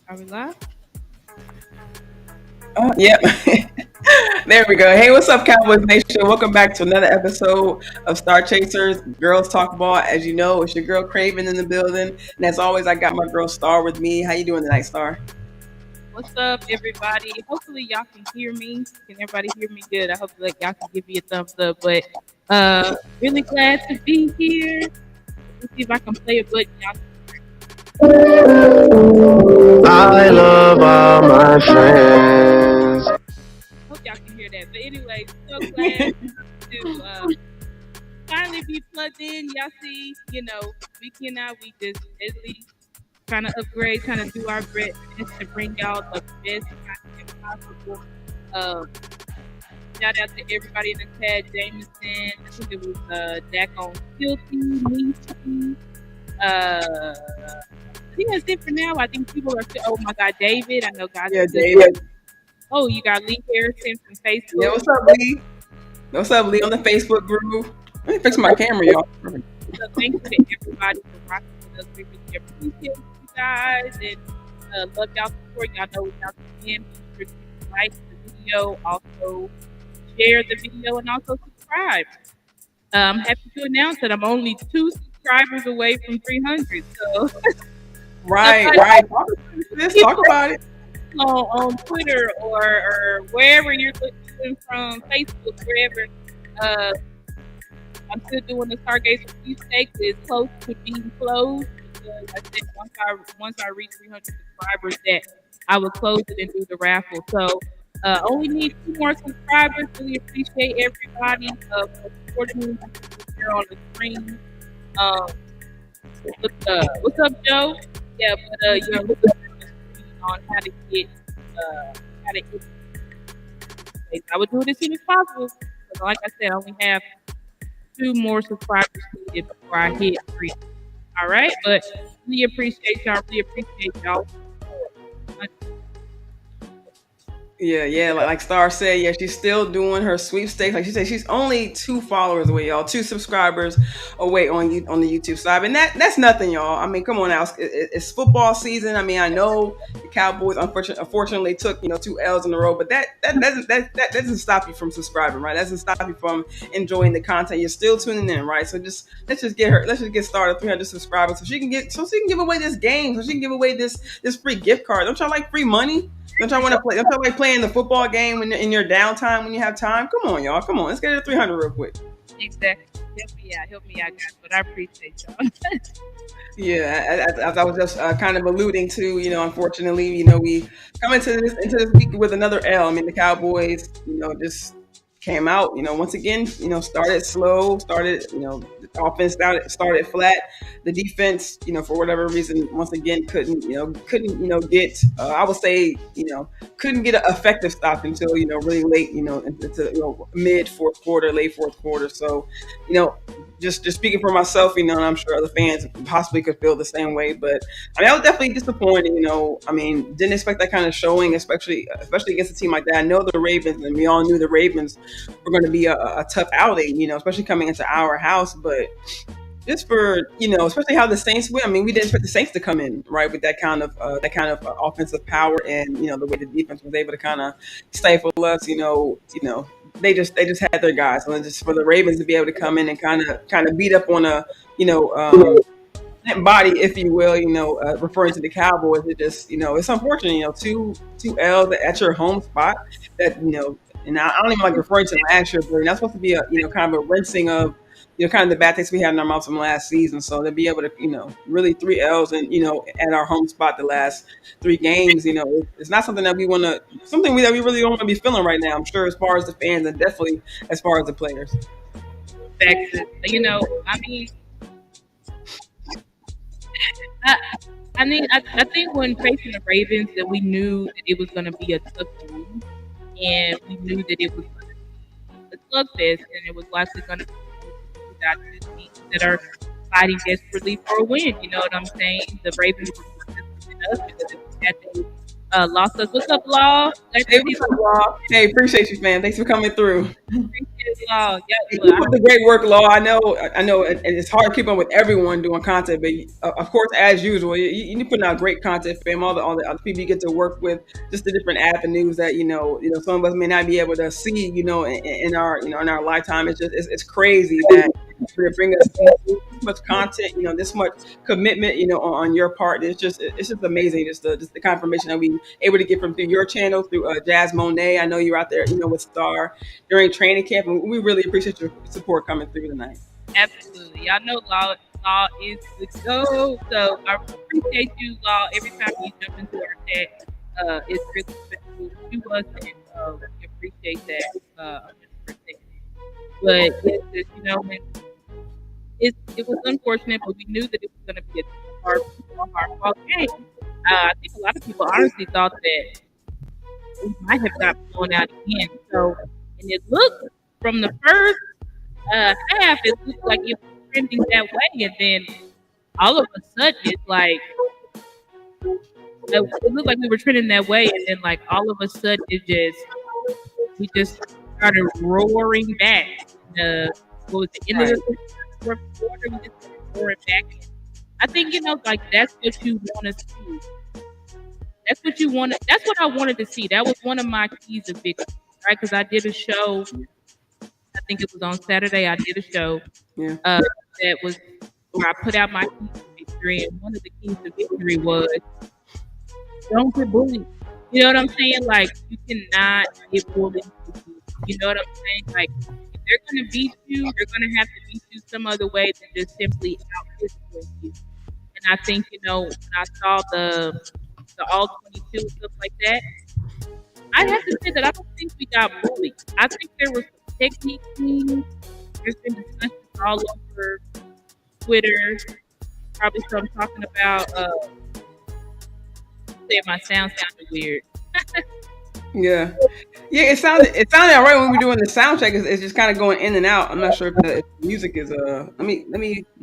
Are we live? Yep. There we go. Hey, what's up, Cowboys Nation? Welcome back to another episode of Star Chasers, Girls Talk Ball. As you know, it's your girl Cravin in the building. And as always, I got my girl Star with me. How you doing tonight, Star? What's up, everybody? Hopefully, y'all can hear me. Can everybody hear me good? I hope y'all can give me a thumbs up. But really glad to be here. Let's see if I can play a button. Y'all I love all my friends. hope y'all can hear that. But anyway, so glad to finally be plugged in. Y'all see, week in out, we just basically trying to upgrade, trying to do our best to bring y'all the best content possible. Shout out to everybody in the chat, Jameson. I think it was Dak on Filthy, Nietzsche. I think that's it for now. I think people are still, oh my God, David. I know guys. Yeah, David. Oh, you got Lee Harrison from Facebook. Yeah, what's up, Lee? What's up, Lee, on the Facebook group? Let me fix my camera, y'all. So thank you to everybody for rocking with us. We really appreciate you guys and love y'all support. Y'all know without the end, be sure to like the video, also share the video, and also subscribe. I'm happy to announce that I'm only 2 subscribers away from 300. So Right. Let's talk about it. On Twitter or wherever you're listening from, Facebook, wherever. I'm still doing the StarChasers sweepstakes. It's close to being closed because I said once I reach 300 subscribers that I will close it and do the raffle. So only need 2 more subscribers. Really appreciate everybody for supporting me here on the screen. What's up, Joe? Yeah, but look up on how to get. I would do it as soon as possible. But like I said, I only have 2 more subscribers needed before I hit 3. All right, but really appreciate y'all. Really appreciate y'all. Yeah, like Star said, yeah, she's still doing her sweepstakes. Like she said, she's only 2 followers away, y'all, 2 subscribers away on the YouTube side, and that's nothing, y'all. I mean, come on now, it's football season. I mean, I know the Cowboys unfortunately took 2 L's in a row, but that doesn't stop you from subscribing, right? That doesn't stop you from enjoying the content. You're still tuning in, right? So let's just get started 300 subscribers so she can give away this game, so she can give away this free gift card. Don't y'all like free money? Don't y'all want to play? Don't y'all like playing the football game when in your downtime when you have time? Come on, y'all. Come on, let's get to 300 real quick. Exactly. Help me out, guys. But I appreciate y'all. Yeah, as I was just kind of alluding to, unfortunately, we come into this week with another L. I mean, the Cowboys, just came out, once again, started slow, the offense started flat. The defense, for whatever reason, once again couldn't get, I would say, couldn't get an effective stop until really late, into mid fourth quarter, late fourth quarter. So, you know, just speaking for myself, and I'm sure other fans possibly could feel the same way. But I mean, I was definitely disappointed. I mean, didn't expect that kind of showing, especially against a team like that. I know the Ravens, and we all knew the Ravens were going to be a tough outing. Especially coming into our house, but just for especially how the Saints win. I mean, we didn't expect the Saints to come in right with that kind of offensive power, and the way the defense was able to kind of stifle us. They just had their guys, and just for the Ravens to be able to come in and kind of beat up on a you know body, if you will, referring to the Cowboys. It just, it's unfortunate, two L's at your home spot that, and I don't even like referring to last year, but that's supposed to be a, kind of a rinsing of, kind of the bad taste we had in our mouths from last season. So to be able to, really three L's and, at our home spot the last three games, it's not something that we want to, that we really don't want to be feeling right now. I'm sure as far as the fans and definitely as far as the players. Back to, I mean, I, I think when facing the Ravens, that we knew that it was going to be a tough game, and we knew that it was going to be a slugfest, and it was likely going to be two teams that are fighting desperately for a win. You know what I'm saying? The Ravens were more desperate than us because they lost us. What's up, Law? Glad to Hey, see what's up, Law? Hey, appreciate you, man. Thanks for coming through. you, Law. Yeah, Keep look, up the great work, Law. I know, and it's hard to keep up with everyone doing content, but of course, as usual, you're putting out great content, fam. All the other people you get to work with, just the different avenues that some of us may not be able to see, in our in our lifetime. It's crazy that you bring us this much content, this much commitment, on your part. It's just amazing, just the confirmation that we able to get from through your channel, through Jazz Monet. I know you're out there, with Star during training camp, and we really appreciate your support coming through tonight. absolutely. Y'all know Law is the go. So I appreciate you, Law. Every time you jump into our chat, it's really special to us, and we appreciate that 100%. But yes, when it was unfortunate, but we knew that it was going to be a hard fought game. I think a lot of people honestly thought that we might have got blown out again. So, and it looked from the first half, it looked like it was trending that way, and then all of a sudden, it's like it looked like we were trending that way, and then like all of a sudden, we just started roaring back. What was the end of the fourth quarter? We just started roaring back. I think like that's what you want to see. That's what you want. That's what I wanted to see. That was one of my keys of victory, right? Because I did a show. I think it was on Saturday. I did a show Yeah. that was where I put out my keys to victory, and one of the keys to victory was don't get bullied. You know what I'm saying? Like you cannot get bullied. You know what I'm saying? Like if they're gonna beat you, they're gonna have to beat you some other way than just simply out physical you. And I think when I saw the all 22 stuff like that, I have to say that I don't think we got bullied. I think there was some technique things. There's been discussions all over Twitter. Probably some talking about. Say my sound sounded weird. Yeah. Yeah, it sounded all right when we were doing the sound check. It's just kind of going in and out. I'm not sure if the music is let me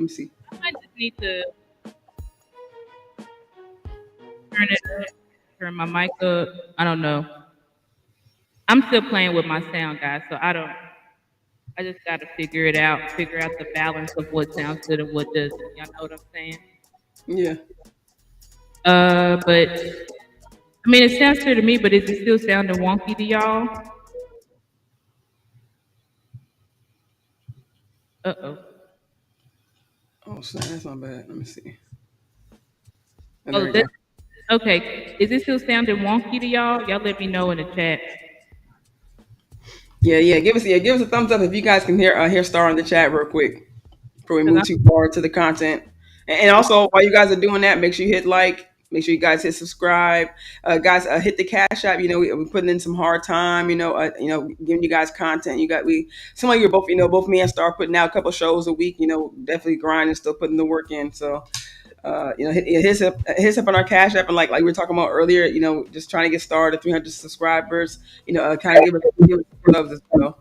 see. I might just need to turn it up, turn my mic up. I don't know. I'm still playing with my sound, guys, so I don't. I just got to figure it out, figure out the balance of what sounds good and what doesn't. Y'all know what I'm saying? Yeah. But I mean, it sounds clear to me, but is it still sounding wonky to y'all? Uh-oh. Oh, snap, that's not bad. Let me see. Oh, Oh, there you that, go. Okay. Is it still sounding wonky to y'all? Y'all let me know in the chat. Yeah. Give us a thumbs up if you guys can hear Star in the chat real quick before we Because move too far to the content. And also, while you guys are doing that, make sure you hit like. Make sure you guys hit subscribe, guys. Hit the cash app. You know, we're putting in some hard time. Giving you guys content. We some of you are both. Both me and Star putting out a couple shows a week. Definitely grinding, still putting the work in. So hit us up on our cash app, and like we were talking about earlier, just trying to get started, 300 subscribers, kind of give us loves as well.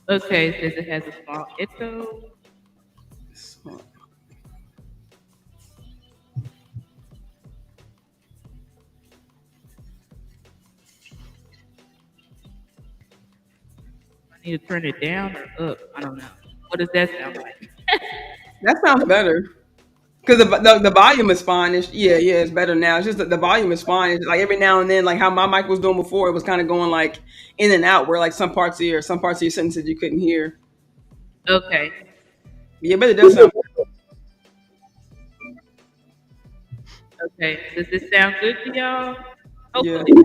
okay, it says it has a small echo. So, I need to turn it down or up. I don't know. What does that sound like? that sounds better because the volume is fine. Yeah, it's better now. It's just that the volume is fine. It's like every now and then, like how my mic was doing before, it was kind of going like in and out, where like some parts of your sentences you couldn't hear. Okay. Yeah, but it does sound Okay. Does this sound good to y'all? yeah. Hopefully.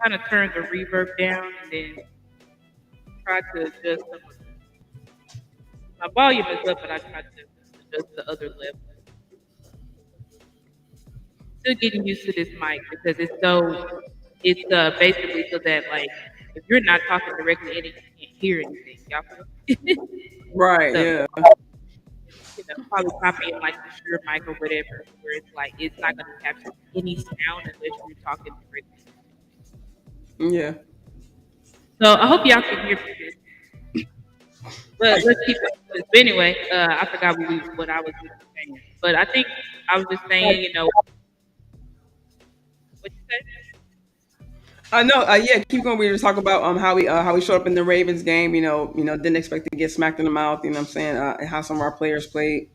Kind of turn the reverb down and then try to adjust some of the. My volume is up, but I try to adjust the other level. Still getting used to this mic because it's basically so that like if you're not talking directly in it, you can't hear anything. Y'all feel? Right, So yeah, probably copy in like the sure mic or whatever, where it's like it's not gonna capture any sound unless you're talking directly. yeah. So I hope y'all can hear me. But let's keep it. But anyway, I forgot what I was just saying. But I think I was just saying, what you say? I know. Yeah, keep going. We were talking about how we showed up in the Ravens game. Didn't expect to get smacked in the mouth. You know what I'm saying? How some of our players played.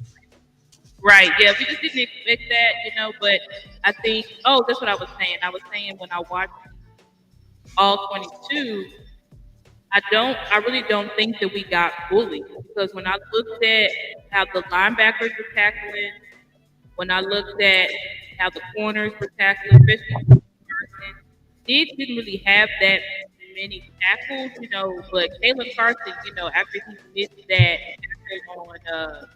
Right. Yeah, we just didn't expect that, But I think, oh, that's what I was saying. I was saying when I watched all 22, I really don't think that we got bullied because when I looked at how the linebackers were tackling, when I looked at how the corners were tackling, especially Carson, didn't really have that many tackles, But Kalen Carson, after he missed that tackle on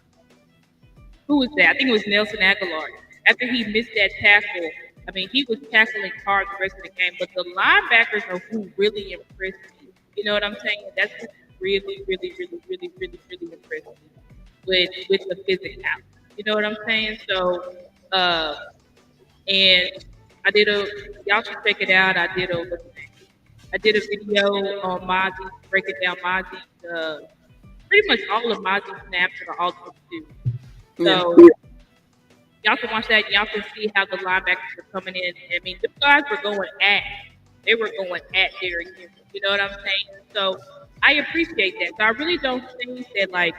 who was that? I think it was Nelson Aguilar. After he missed that tackle, I mean, he was tackling hard the rest of the game. But the linebackers are who really impressed me. You know what I'm saying? That's who really, really, really, really, really, really impressed me with the physicality. You know what I'm saying? So, uh, and I did a y'all should check it out. I did a video on Mozzie breaking down Mozzie, pretty much all of Mozzie's snaps that are all 22. Yeah, So y'all can watch that. Y'all can see how the linebackers were coming in. I mean, the guys were they were going at Derrick Henry. You know what I'm saying? So I appreciate that. So I really don't think that like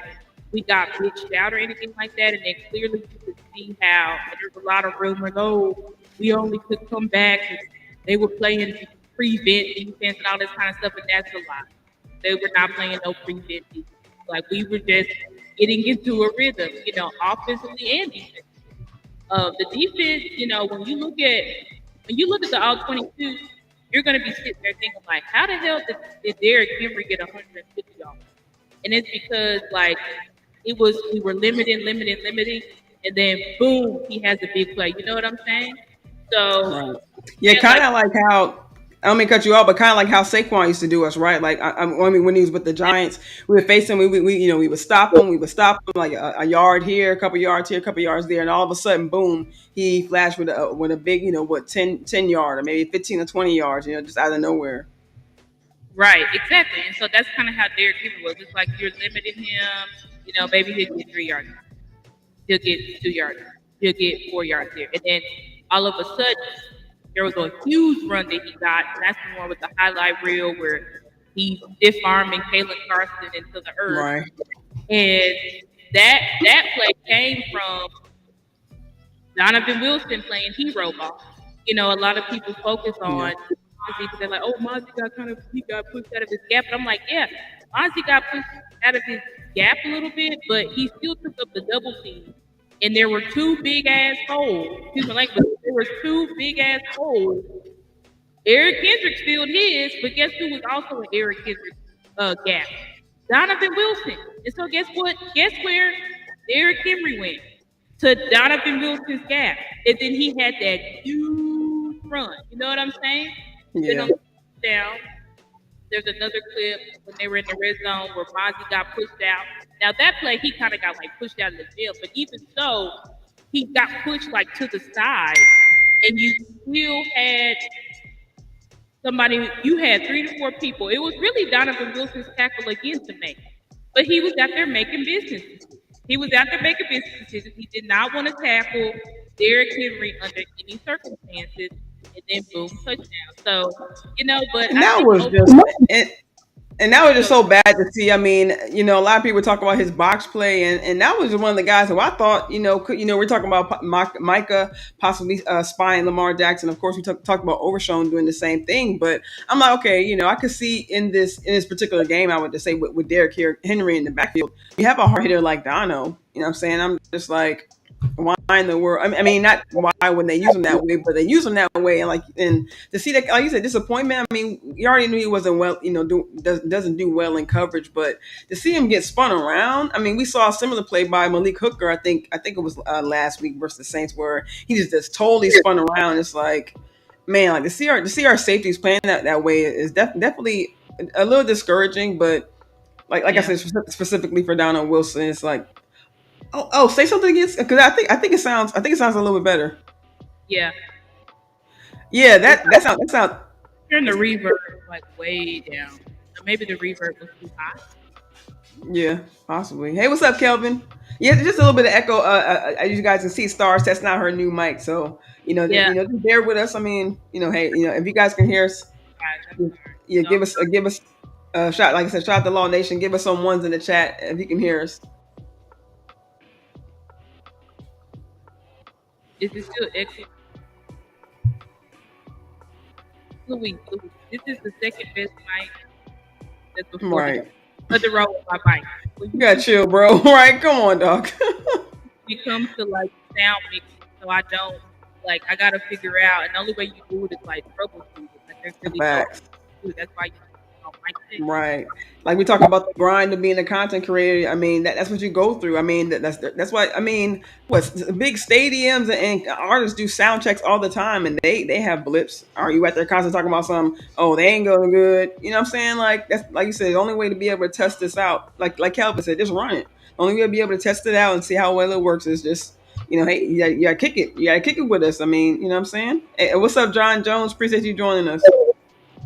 we got bitched out or anything like that. And then clearly you could see how and there's a lot of rumors. Oh, we only could come back because they were playing prevent defense and all this kind of stuff. And that's a lie. They were not playing no prevent defense. Like we were just getting into a rhythm, offensively and defensively. The defense, when you look at the all 22, you're going to be sitting there thinking like, how the hell did Derrick Henry get 150 yards? And it's because like we were limiting, and then boom, he has a big play. You know what I'm saying? So right. Yeah, yeah, kind like of like how. I don't mean to cut you off, but kind of like how Saquon used to do us, right? Like I mean, when he was with the Giants, we would face him. We would stop him. We would stop him like a yard here, a couple yards here, a couple yards there, and all of a sudden, boom, he flashed with a big, 10 yard or maybe 15 or 20 yards, just out of nowhere. right, exactly. And so that's kind of how Derrick Henry was. It's like you're limiting him. Maybe he'll get 3 yards. He'll get 2 yards. He'll get 4 yards here. And then all of a sudden, there was a huge run that he got. And that's the one with the highlight reel where he's stiff arming Kalen Carson into the earth. Right. And that play came from Donovan Wilson playing hero ball. A lot of people focus Yeah. on Mozzie because they're like, oh, Mozzie he got pushed out of his gap. But I'm like, yeah, Mozzie got pushed out of his gap a little bit, but he still took up the double team and there were two big ass holes. Excuse my language, but there were two big ass holes. Eric Kendricks filled his, but guess who was also in Eric Kendricks' gap? Donovan Wilson. And so guess what? Guess where Derrick Henry went? To Donovan Wilson's gap. And then he had that huge run. You know what I'm saying? Then Yeah. on the down, there's another clip when they were in the red zone where Mozzie got pushed out. Now that play, he kind of got like pushed out of the field, but even so, he got pushed like to the side, and you still had somebody. You had 3 to 4 people. It was really Donovan Wilson's tackle again to make, but he was out there making business. He was out there making business decisions. He did not want to tackle Derrick Henry under any circumstances, and then boom, touchdown. So but And I that think was overall, just and that was just go so bad to see. I mean, a lot of people talk about his box play, and that was just one of the guys who I thought, we're talking about Micah possibly spying Lamar Jackson. Of course, we talked about Overshown doing the same thing, but I'm like, okay, I could see in this particular game, I would just say with Derrick Henry in the backfield, you have a hard hitter like Dono. You know what I'm saying? I'm just like, why in the world? I mean, not why when they use him that way, but they use him that way, and to see that, like you said, disappointment. I mean, you already knew he wasn't well. Doesn't do well in coverage, but to see him get spun around. I mean, we saw a similar play by Malik Hooker. I think it was last week versus the Saints, where he just totally spun around. It's like, man, like to see our safeties playing that way is definitely a little discouraging. But like I yeah, said, specifically for Donald Wilson, it's like, oh, say something against, because I think it sounds a little bit better. yeah. Yeah, It's that sounds turn the reverb like way down. Or maybe the reverb was too high. yeah, possibly. Hey, what's up, Kelvin? Yeah, just a little bit of echo. As you guys can see, Stars that's not her new mic, so Yeah, just bear with us. I mean, hey, if you guys can hear us, guys, I'm sorry. yeah, So, give us a shot. Like I said, shout out to Law Nation. Give us some ones in the chat if you can hear us. is it still echoing? Louis, this is the second best mic that's before the Right, other row of my mic. When you gotta chill, bro. Right, come on, dog. it comes to like sound mixing, so I don't I gotta figure out, and the only way you do it is like troubleshoot it. Like there's really no Facts. that's why you mic check. Right. Like we talk about the grind of being a content creator. I mean, that's what you go through. I mean, that's why. I mean, what big stadiums and artists do sound checks all the time, and they have blips. Are you at their concert talking about some? Oh, they ain't going good. You know what I'm saying? Like that's like you said. The only way to be able to test this out, like Calvin said, just run it. The only way to be able to test it out and see how well it works is just. Hey, you gotta kick it. You gotta kick it with us. I mean, you know what I'm saying? Hey, what's up, John Jones? Appreciate you joining us.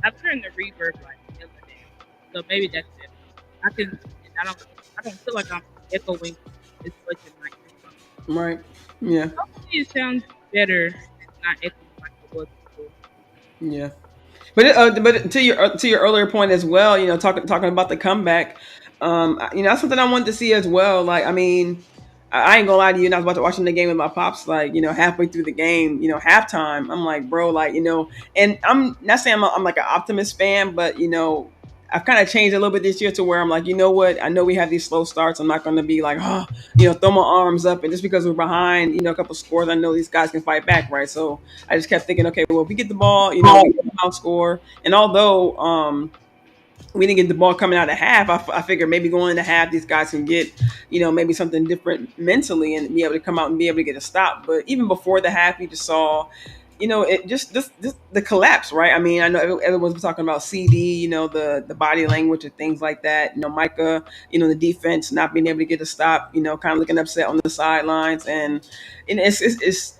I've turned the reverb like hella down, so maybe that's it. I can. I don't. I don't feel like I'm echoing as much in my earphone. Right. Yeah. Hopefully, it sounds better. It's not echoing like it was before. Yeah. But to your earlier point as well, talking about the comeback, that's something I wanted to see as well. Like, I mean, I ain't gonna lie to you, and I was about to watching the game with my pops, like, halfway through the game, halftime, I'm like, bro, like, and I'm not saying I'm like an optimist fan, but I've kind of changed a little bit this year to where I'm like, you know what? I know we have these slow starts. I'm not going to be like, throw my arms up. And just because we're behind, a couple scores, I know these guys can fight back, right? So I just kept thinking, okay, well, if we get the ball, we can outscore. And although we didn't get the ball coming out of half, I figured maybe going into half, these guys can get, maybe something different mentally and be able to come out and be able to get a stop. But even before the half, you just saw it just the collapse, right? I mean, I know everyone's talking about CD, the body language and things like that. Micah, the defense not being able to get a stop, kind of looking upset on the sidelines, and it's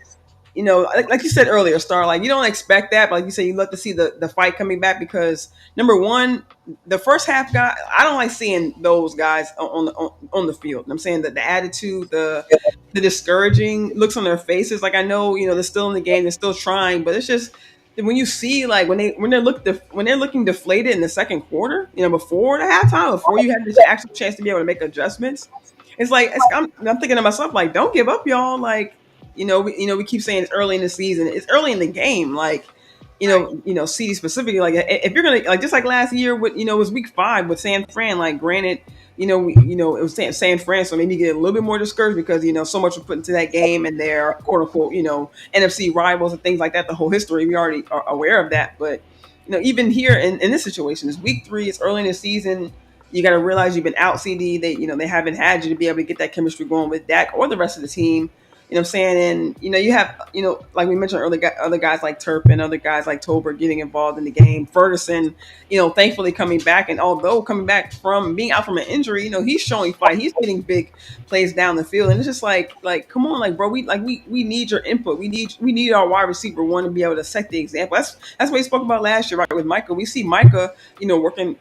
like you said earlier, Star, like you don't expect that, but like you said, you love to see the fight coming back because number one, the first half guy, I don't like seeing those guys on the field. I'm saying that the attitude, the discouraging looks on their faces. Like I know, they're still in the game, they're still trying, but it's just when you see like when they're looking deflated in the second quarter, before the halftime, before you had the actual chance to be able to make adjustments, it's like I'm thinking to myself like, don't give up, y'all. Like we keep saying it's early in the season, it's early in the game, like. Right. CD specifically. Like if you're gonna like just like last year with it was week 5 with San Fran. Like granted, it was San Fran, so maybe get a little bit more discouraged because so much was put into that game and their quote unquote NFC rivals and things like that. The whole history we already are aware of that, but even here in this situation, it's week 3. It's early in the season. You got to realize you've been out CD. They haven't had you to be able to get that chemistry going with Dak or the rest of the team. You know what I'm saying? And you have like we mentioned earlier, other guys like Turpin, other guys like Tolbert getting involved in the game. Ferguson, thankfully coming back, and although coming back from being out from an injury, he's showing fight. He's getting big plays down the field, and it's just like come on, like bro, we need your input. We need our wide receiver one to be able to set the example. That's what we spoke about last year, right? With Micah, we see Micah,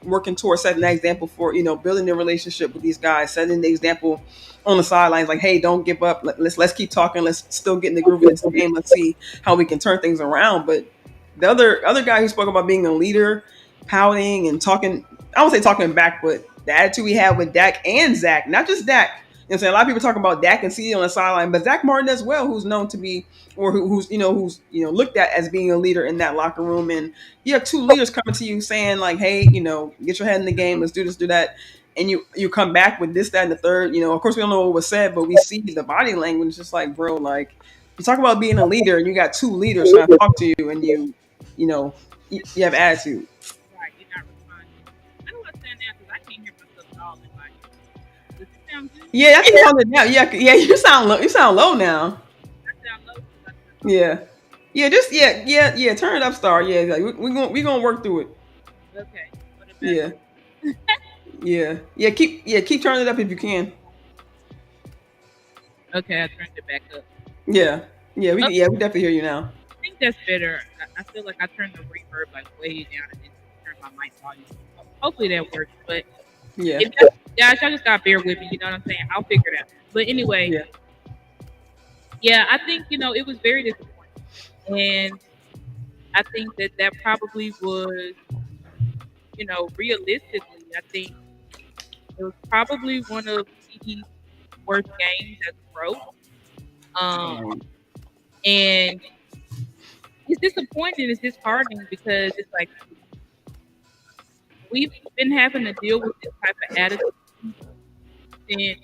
working towards setting that example for building their relationship with these guys, setting the example on the sidelines, like, hey, don't give up. Let's keep talking. Let's still get in the groove of this game. Let's see how we can turn things around. But the other guy who spoke about being a leader, pouting and talking, I won't say talking back, but the attitude we had with Dak and Zach, not just Dak. You know what I'm saying? A lot of people talk about Dak and CD on the sideline, but Zach Martin as well, who's known to be, or who's looked at as being a leader in that locker room. And you have two leaders coming to you saying like, hey, get your head in the game. Let's do this, do that. And you come back with this, that, and the third. Of course, we don't know what was said, but we see the body language. It's just like, bro, like you talk about being a leader, and you got two leaders trying to talk to you, and you have attitude. Right. You're not responding. I don't understand now because I can't hear myself at all in my ear. Does it sound good? Yeah, I can tell it now. Yeah, yeah, you sound low. You sound low now. I sound low because I turned my Yeah, yeah, just yeah. Turn it up, Star. Yeah, like we gonna work through it. Okay. What about Yeah, yeah. Keep turning it up if you can. okay, I turned it back up. Yeah, Oh, we definitely hear you now. I think that's better. I feel like I turned the reverb like way down and then turned my mic volume. Hopefully that works. But Yeah, if that, guys, y'all just gotta bear with me, you know what I'm saying? I'll figure it out. But anyway, yeah, yeah, I think, it was very disappointing. And I think that probably was, realistically, I think it was probably one of CD's worst games as a pro. Um, right. and it's disappointing, it's disheartening because it's like we've been having to deal with this type of attitude since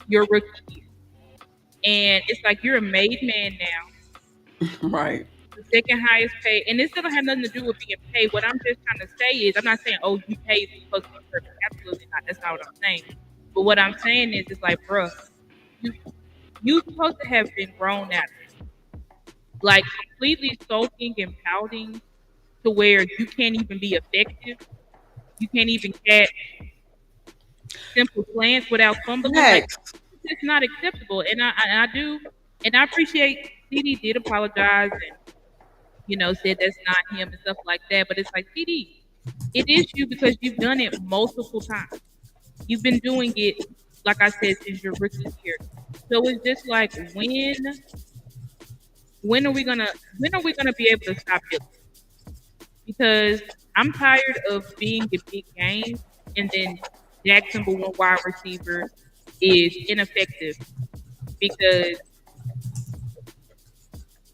your rookie year. And it's like you're a made man now, Right. the second highest paid. And this doesn't have nothing to do with being paid. What I'm just trying to say is, I'm not saying, oh, you paid so you're supposed to be perfect. Absolutely not. That's not what I'm saying. But what I'm saying is, it's like, bruh, you you supposed to have been grown at it. Like completely sulking and pouting to where you can't even be effective. You can't even catch simple slants without fumbling. Like Next. it's not acceptable. And I do, and I appreciate CD did apologize and said that's not him and stuff like that. But it's like CD, it is you because you've done it multiple times. You've been doing it, like I said, since your rookie year. So it's just like when are we gonna be able to stop it? Because I'm tired of being the big game and then Jack's number one wide receiver is ineffective because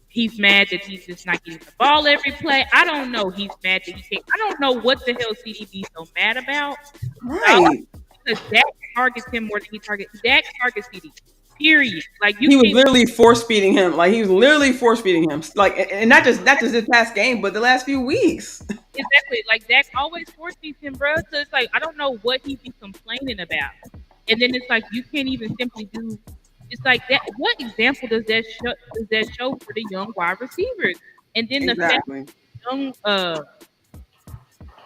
he's mad that he's just not getting the ball every play. I don't know. He's mad that he can't. I don't know what the hell CDB so mad about. Right. Because Dak targets him more than he targets. Dak targets CD. Period. Like you He was can't literally force feeding him. Like he was literally force feeding him. Like, and not just this past game, but the last few weeks. exactly like Dak always force feeds him, bro. So it's like I don't know what he be complaining about. And then it's like you can't even simply do. It's like that. What example does that show for the young wide receivers? And then the fact Exactly. young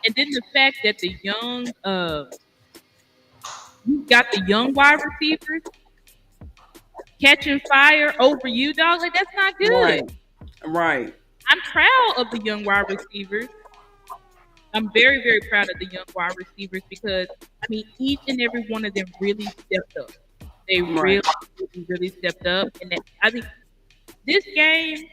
and then the fact that the young you got the young wide receivers catching fire over you, dog. Like that's not good. Right. Right. I'm proud of the young wide receivers. I'm very, very proud of the young wide receivers because I mean each and every one of them really stepped up. They Right. really, really, really stepped up, and I think this game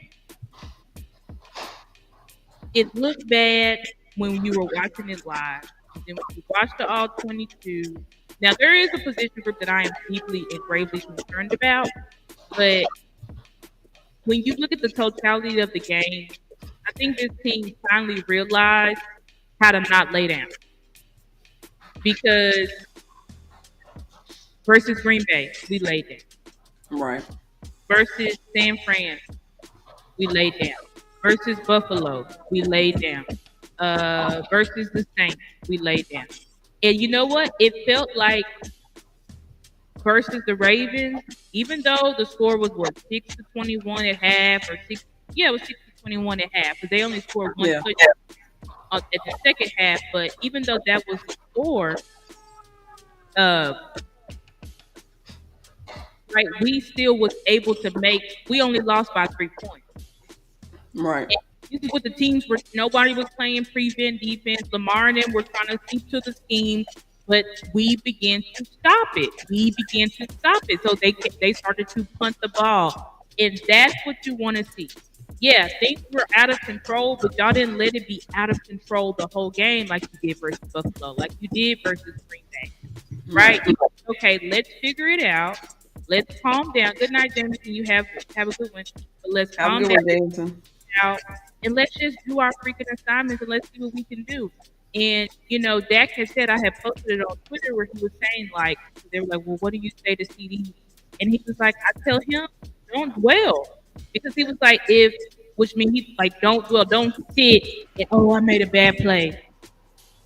it looked bad when you were watching it live. And then when you watch the all 22, now there is a position group that I am deeply and gravely concerned about, but when you look at the totality of the game, I think this team finally realized how to not lay down because versus Green Bay, we laid down. Right. Versus San Fran, we laid down. Versus Buffalo, we laid down. Versus the Saints, we laid down. And you know what? It felt like versus the Ravens, even though the score was what 6-21 at half or six, yeah, it was 6-21 at half because they only scored one Yeah. touchdown at the second half. But even though that was the score, uh, right, we still was able to make. We only lost by 3 points. Right. And this is what the teams were. Nobody was playing prevent defense. Lamar and them were trying to keep to the scheme, but we began to stop it. We began to stop it. So they started to punt the ball, and that's what you want to see. Yeah, things were out of control, but y'all didn't let it be out of control the whole game like you did versus Buffalo, like you did versus Green Bay. Right. Right? Okay, let's figure it out. Let's calm down. Good night, Jameson. You have a good one. But let's Have a calm good down one, Jameson. out and let's just do our freaking assignments and let's see what we can do. And Dak had said I had posted it on Twitter where he was saying like they were like, well, what do you say to CD? And he was like, I tell him don't dwell because he was like, if which means he's like, don't dwell, don't sit and I made a bad play.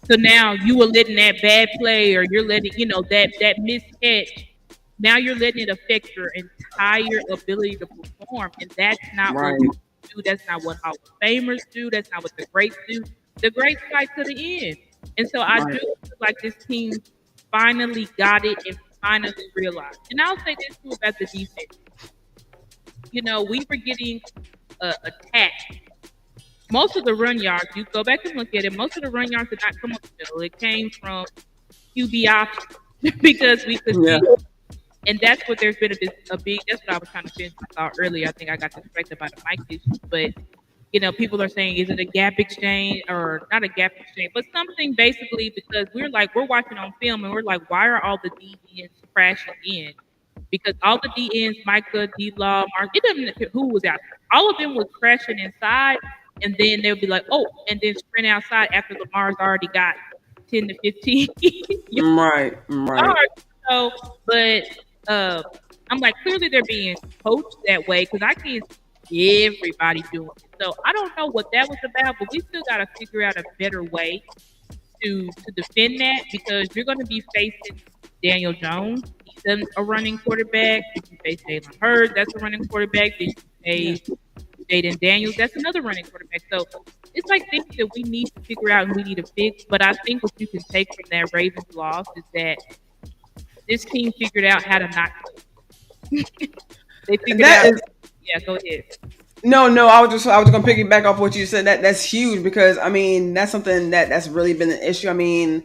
So now you were letting that bad play, or you're letting that missed catch. Now you're letting it affect your entire ability to perform, and that's not what Right. we do. That's not what Hall of Famers do. That's not what the greats do. The greats fight to the end, and so I do Right. feel like this team finally got it and finally realized. And I'll say this too about the defense. We were getting attacked. Most of the run yards, you go back and look at it, most of the run yards did not come up the middle. It came from QB options because we could Yeah. see. And that's what there's been a big, that's what I was trying to finish out earlier. I think I got distracted by the mic issue. But, people are saying, is it a gap exchange or not a gap exchange, but something basically because we're watching on film and we're like, why are all the DNs crashing in? Because all the DNs, Micah, D Law, Mark, it doesn't matter who was out there. All of them was crashing inside, and then they'll be like, oh, and then sprint outside after Lamar's already got 10 to 15 Right. Right. yards. So, but I'm like, clearly they're being coached that way because I can't see everybody doing it. So I don't know what that was about, but we still got to figure out a better way to defend that because you're going to be facing Daniel Jones. He's a running quarterback. If you face Jalen Hurd, that's a running quarterback. Then you face Jaden Daniels, that's another running quarterback. So it's like things that we need to figure out and we need to fix. But I think what you can take from that Ravens loss is that this team figured out how to not quit. They figured That out. is Yeah, go ahead. no. I was gonna piggyback off what you said. That's huge because I mean that's something that's really been an issue. I mean,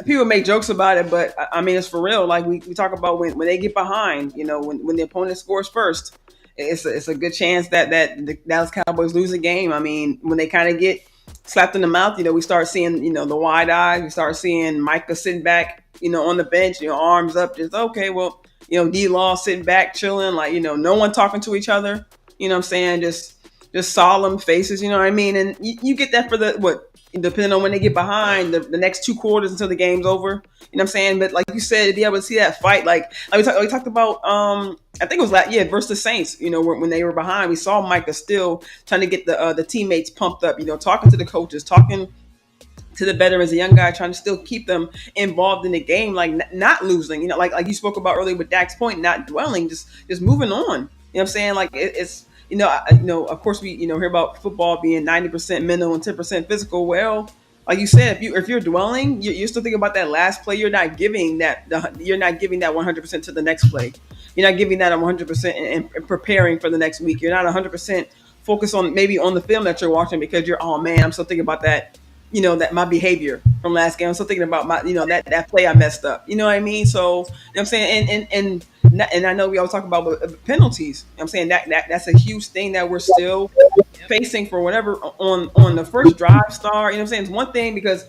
people make jokes about it, but I mean it's for real. Like we talk about when they get behind, when the opponent scores first, it's a good chance that the Dallas Cowboys lose a game. I mean, when they kind of get slapped in the mouth, we start seeing the wide eyes. We start seeing Micah sitting back, on the bench, arms up, just okay. Well, D Law sitting back, chilling, like no one talking to each other. You know what I'm saying? Just solemn faces. You know what I mean? And you get that for the what depending on when they get behind the next 2 quarters until the game's over. You know what I'm saying? But like you said, to be able to see that fight, like we talked about, I think it was versus the Saints. When they were behind, we saw Micah still trying to get the teammates pumped up. Talking to the coaches, talking to the veterans, a young guy trying to still keep them involved in the game, like not losing. Like you spoke about earlier with Dak's point, not dwelling, just moving on. You know what I'm saying? Like it's of course we hear about football being 90% mental and 10% physical. Well, like you said, if you're dwelling, you're still thinking about that last play. You're not giving that 100% to the next play. You're not giving that a 100% and preparing for the next week. You're not 100% focused on maybe on the film that you're watching because you're, oh man, I'm still thinking about that. That my behavior from last game. I'm still thinking about my, that play I messed up. You know what I mean? So, what I'm saying, and I know we always talk about penalties. I'm saying that's a huge thing that we're still facing for whatever on the first drive. Star. You know what I'm saying? It's one thing because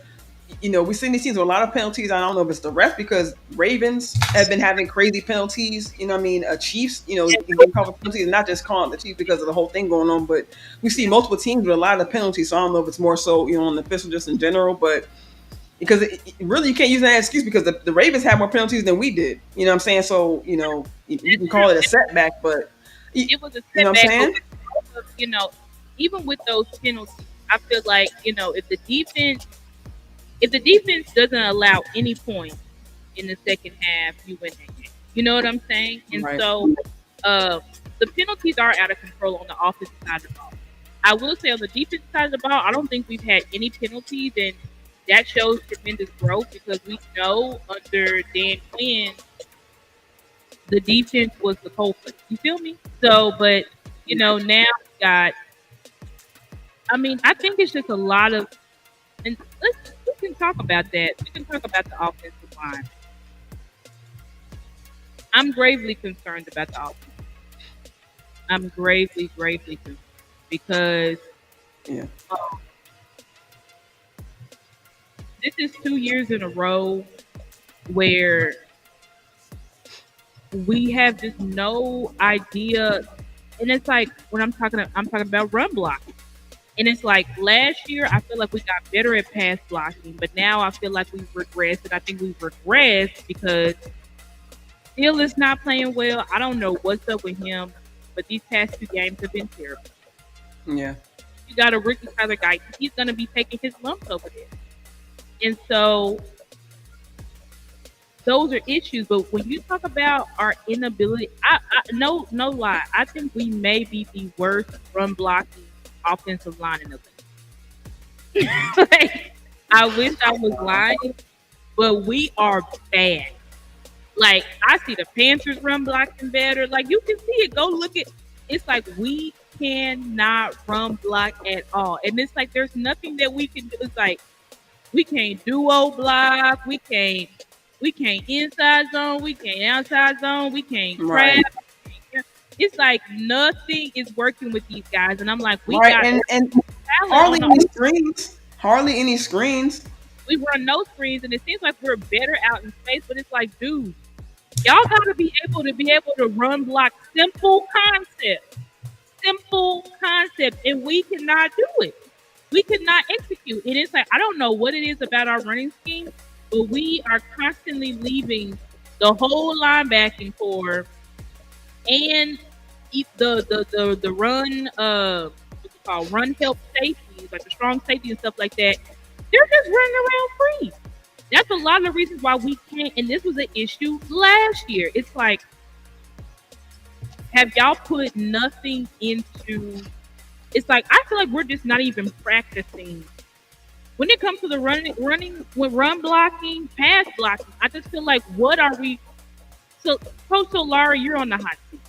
we've seen these teams with a lot of penalties. I don't know if it's the ref because Ravens have been having crazy penalties. What I mean, Chiefs, get caught with penalties, and not just calling the Chiefs because of the whole thing going on, but we see multiple teams with a lot of penalties. So I don't know if it's more so on the official just in general, but because really you can't use that excuse because the Ravens had more penalties than we did. You know what I'm saying? So you can call it a setback, but It was a you know what I'm setback, but saying? even with those penalties, I feel like if the defense doesn't allow any points in the second half, you win that game. You know what I'm saying? And Right. so uh, the penalties are out of control on the offensive side of the ball. I will say on the defensive side of the ball, I don't think we've had any penalties, and that shows tremendous growth because we know under Dan Quinn, the defense was the culprit. You feel me? So, but now we got. I mean, I think it's just a lot of, and we can talk about that. We can talk about the offensive line. I'm gravely concerned about the offense. I'm gravely, gravely concerned because Yeah. um, this is 2 years in a row where we have just no idea, and it's like when I'm talking about run blocking, and it's like last year I feel like we got better at pass blocking, but now I feel like we've regressed, and I think we've regressed because Steele is not playing well. I don't know what's up with him, but these past 2 games have been terrible. Yeah. You got a rookie Tyler guy; he's going to be taking his lumps over there, and so those are issues. But when you talk about our inability, no lie, I think we may be the worst run blocking offensive line in the league. Like, I wish I was lying, but we are bad. Like I see the Panthers run blocking better. Like you can see it. Go look at. It's like we cannot run block at all, and it's like there's nothing that we can do. It's like we can't duo block. We can't inside zone. We can't outside zone. We can't Right. trap. It's like nothing is working with these guys, and I'm like, we Right. got And talent hardly on any the. screens. Hardly any screens. We run no screens, and it seems like we're better out in space. But it's like, dude, y'all got to be able to run block simple concept, and we cannot do it. We cannot execute. And it's like I don't know what it is about our running scheme, but we are constantly leaving the whole linebacking core and the run what you call run help safeties, like the strong safety and stuff like that. They're just running around free. That's a lot of the reasons why we can't. And this was an issue last year. It's like, have y'all put nothing into? It's like I feel like we're just not even practicing when it comes to the running with run blocking, pass blocking. I just feel like what are we? So, Coach Solari, you're on the hot seat.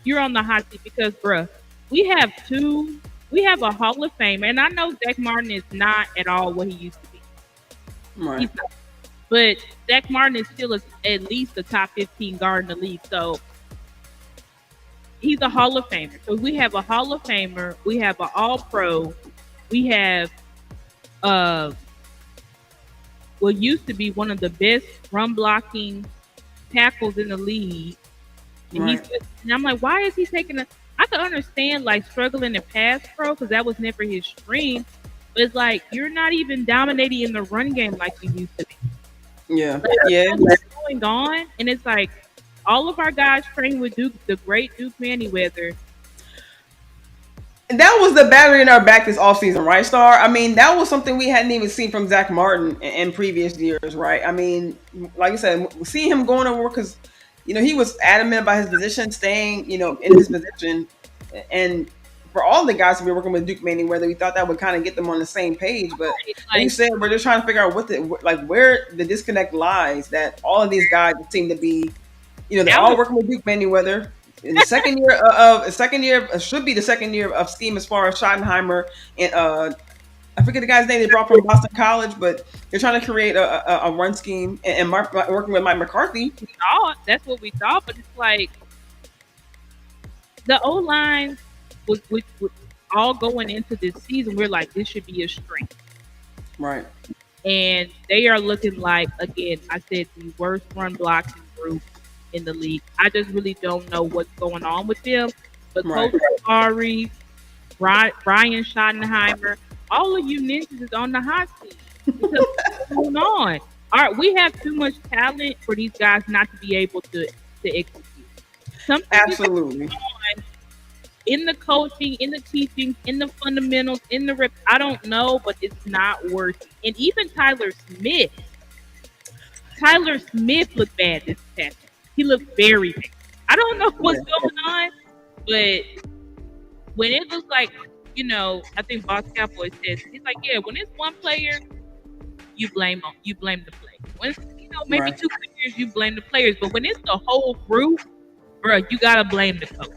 You're on the hot seat because, bruh, we have a Hall of Famer, and I know Zach Martin is not at all what he used to be. Right. He's not. But Zach Martin is still at least a top 15 guard in the league. So he's a Hall of Famer. So we have a Hall of Famer. We have an All Pro. We have uh, what used to be one of the best run blocking tackles in the league. And Right. and I'm like, why is he taking a? I can understand like struggling in pass pro because that was never his stream. But it's like you're not even dominating in the run game like you used to be. Yeah. Like, Yeah. what's going on? And it's like all of our guys train with Duke, the great Duke Manyweather. And that was the battery in our back this offseason, right, Star? I mean, that was something we hadn't even seen from Zach Martin in previous years, right? I mean, like you said, seeing him going to work because, he was adamant about his position, staying, in his position. And for all the guys we were working with Duke Manning, whether we thought that would kind of get them on the same page. But like you Like said, we're just trying to figure out where the disconnect lies that all of these guys seem to be, they're that all was working with Duke Manyweather in the second year should be the second year of scheme as far as Schottenheimer and I forget the guy's name they brought from Boston College, but they're trying to create a run scheme and working with Mike McCarthy. we thought. That's what we thought. But it's like the O line was all going into this season. We're like, this should be a strength. Right. and they are looking like, again, I said, the worst run blocking group in the league. I just really don't know what's going on with them. But Right. Coach Ari, Brian Schottenheimer, all of you ninjas is on the hot seat because what's going on? All right, we have too much talent for these guys not to be able to execute. Something is Absolutely. on in the coaching, in the teaching, in the fundamentals, in the reps. I don't know, but it's not working. And even Tyler Smith looked bad this past. He looked very bad. I don't know what's Yeah. going on, but when it looks like, I think Boss Cowboy says he's like, yeah, when it's one player, you blame the play. When it's, maybe Right. two players, you blame the players. But when it's the whole group, bro, you gotta blame the coach.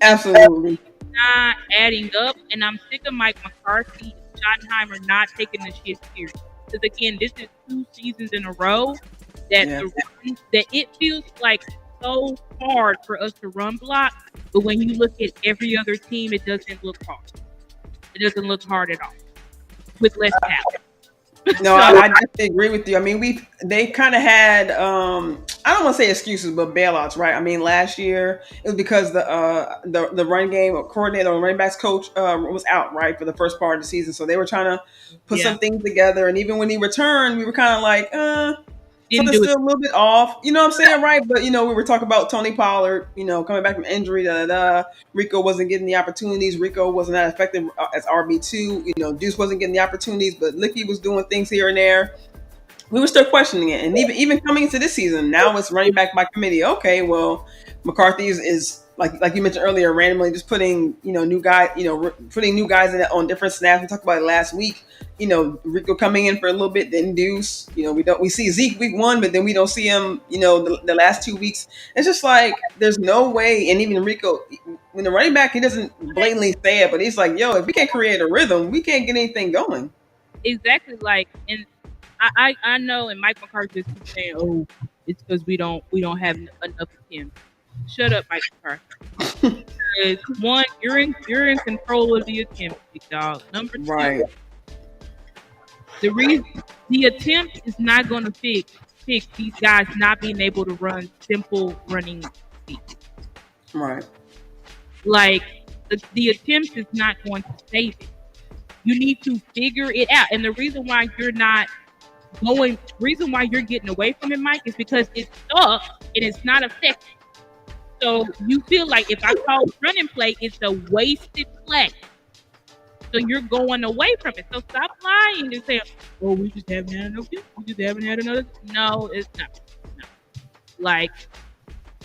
Absolutely. Not adding up, and I'm sick of Mike McCarthy and Schottenheimer not taking the shit serious. Because again, this is 2 seasons in a row that Yeah. that it feels like so hard for us to run block, but when you look at every other team, it doesn't look hard. It doesn't look hard at all with less talent. No, I definitely agree with you. I mean, they kind of had I don't want to say excuses, but bailouts, right? I mean, last year it was because the run game coordinator or running backs coach was out, right, for the first part of the season, so they were trying to put Yeah. some things together, and even when he returned, we were kind of like, Didn't something's do it. still a little bit off. You know what I'm saying, right? But we were talking about Tony Pollard, coming back from injury. Rico wasn't getting the opportunities. Rico wasn't that effective as RB2. Deuce wasn't getting the opportunities, but Licky was doing things here and there. We were still questioning it, and even coming into this season, now it's running back by committee. Okay, well, McCarthy is like you mentioned earlier, randomly just putting new guys, putting new guys in on different snaps. We talked about it last week. Rico coming in for a little bit, then Deuce. We see Zeke week 1, but then we don't see him. The last 2 weeks. It's just like there's no way. And even Rico, when the running back, he doesn't blatantly say it, but he's like, "Yo, if we can't create a rhythm, we can't get anything going." Exactly, and I know, and Mike McCarthy just keeps saying, "Oh, it's because we don't have enough of him." Shut up, Mike McCarthy. Because one, you're in control of the attempt, big dog. Number two, Right. the attempt is not going to fix these guys not being able to run simple running speed. Right. Like the attempt is not going to save it. You need to figure it out, and the reason why you're getting away from it, Mike, is because it's stuck and it's not effective. So you feel like if I call running play, it's a wasted play. So you're going away from it. So stop lying and say, "Oh, we just haven't had enough. We just haven't had another." No, it's not. No. Like,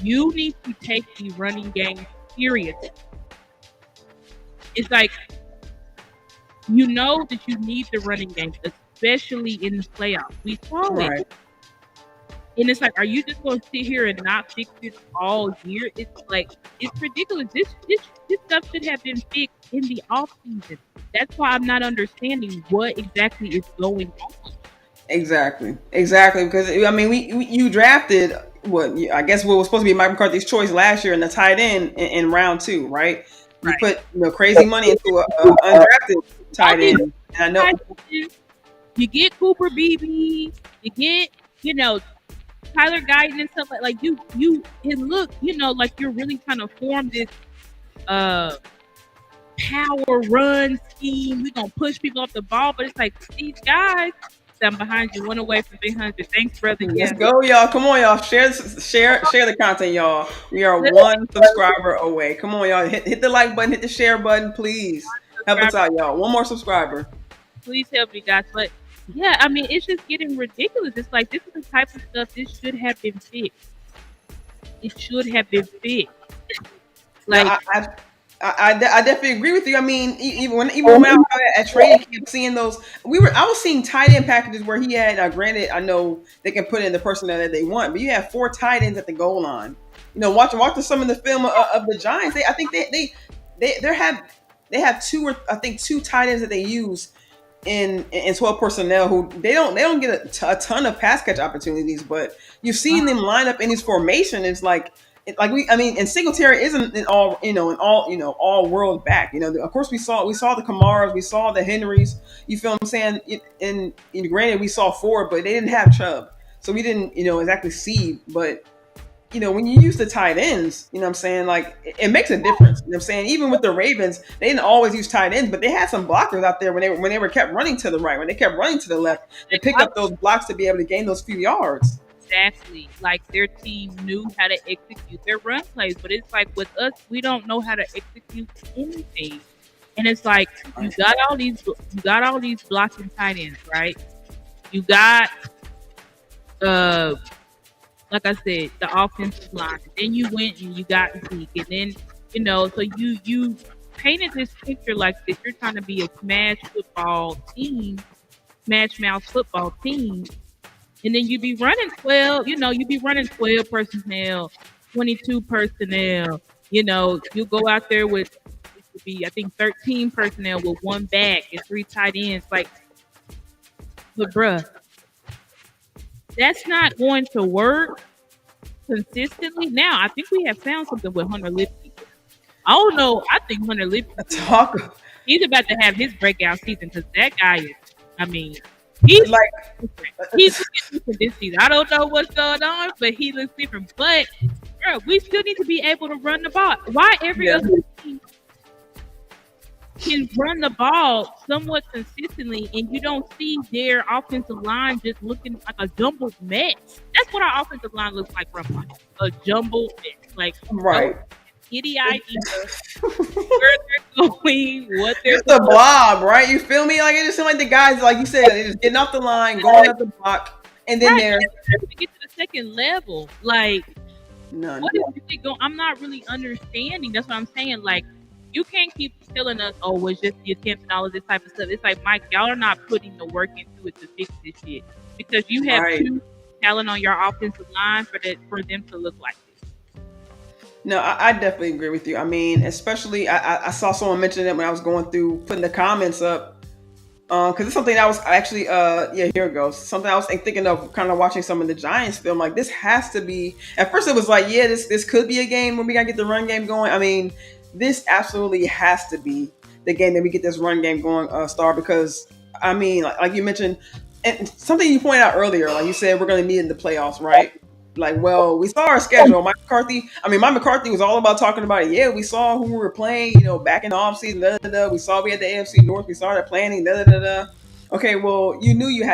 you need to take the running game seriously. It's like, that you need the running game, especially in the playoffs. We saw Right. it. And it's like, are you just going to sit here and not fix it all year? It's like, it's ridiculous. This stuff should have been fixed in the off season. That's why I'm not understanding what exactly is going on. Exactly. Because I mean, you drafted I guess what was supposed to be Mike McCarthy's choice last year in the tight end in round 2, right? You Right. put crazy money into a undrafted tight end, and I know. You get Cooper Beebe, you get Tyler Guyton and stuff like you. It look like you're really trying to form this power run scheme. We're gonna push people off the ball, but it's like these guys. I'm behind you, one away from 300. Thanks, brother. Let's go, y'all. Come on, y'all. Share the content, y'all. We are 1 subscriber away. Come on, y'all. Hit the like button, hit the share button, please. Help us out, y'all. 1 more subscriber. Please help me, guys. But yeah, I mean, it's just getting ridiculous. It's like, this is the type of stuff this should have been fixed. It should have been fixed. Like, Now, I definitely agree with you. I mean, even when I was at training camp, seeing those, I was seeing tight end packages where he had. Granted, I know they can put in the personnel that they want, but you have 4 tight ends at the goal line. Watching some of the film of the Giants, I think they have 2 tight ends that they use in 12 personnel who they don't get a ton of pass catch opportunities, but you've seen them line up in these formation. It's like and Singletary isn't an all, all world back. Of course we saw the Kamaras, we saw the Henrys. You feel what I'm saying? And granted, we saw Ford, but they didn't have Chubb, so we didn't, exactly see. But when you use the tight ends, you know what I'm saying? Like, it makes a difference. You know what I'm saying? Even with the Ravens, they didn't always use tight ends, but they had some blockers out there when they were kept running to the right, when they kept running to the left, they pick up those blocks to be able to gain those few yards. Exactly. Like, their team knew how to execute their run plays, but it's like with us, we don't know how to execute anything. And it's like you got all these blocking tight ends, right? You got like I said, the offensive line. Then you went and you got Zeke, and then so you painted this picture like this. You're trying to be a smash mouth football team, and then you be running 12. You be running 12 personnel, 22 personnel. You go out there with it would be, I think, 13 personnel with one back and 3 tight ends. Like, but bruh, that's not going to work consistently. Now, I think we have found something with Hunter Lipke. I don't know. I think Hunter Lipke, he's about to have his breakout season, because that guy is, I mean, he's different this season. I don't know what's going on, but he looks different. But, bro, we still need to be able to run the ball. Why every other team can run the ball somewhat consistently, and you don't see their offensive line just looking like a jumbled mess? That's what our offensive line looks like from a jumbled mess. Like, right. Giddy idea where they're going, what they're It's a blob, right? You feel me? Like, it just seems like the guys, like you said, they're just getting off the line, going up the block, and then they're to get to the second level. Like, what is really going? I'm not really understanding. That's what I'm saying. Like, you can't keep telling us, "Oh, it's just the attempts and all of this type of stuff." It's like, Mike, y'all are not putting the work into it to fix this shit, because you have too talent on your offensive line for them to look like this. No, I definitely agree with you. I mean, especially I saw someone mention it when I was going through putting the comments up, because it's something I was actually here it goes. Something I was thinking of, kind of watching some of the Giants film. Like, this has to be. At first, it was like, this could be a game when we gotta get the run game going. I mean, this absolutely has to be the game that we get this run game going, Star, because I mean, like you mentioned, and something you pointed out earlier, like you said, we're going to need it in the playoffs, right? Like, well, we saw our schedule. Mike McCarthy was all about talking about it. Yeah, we saw who we were playing, back in the offseason. We saw we had the AFC North. We started planning. Okay, well, you knew you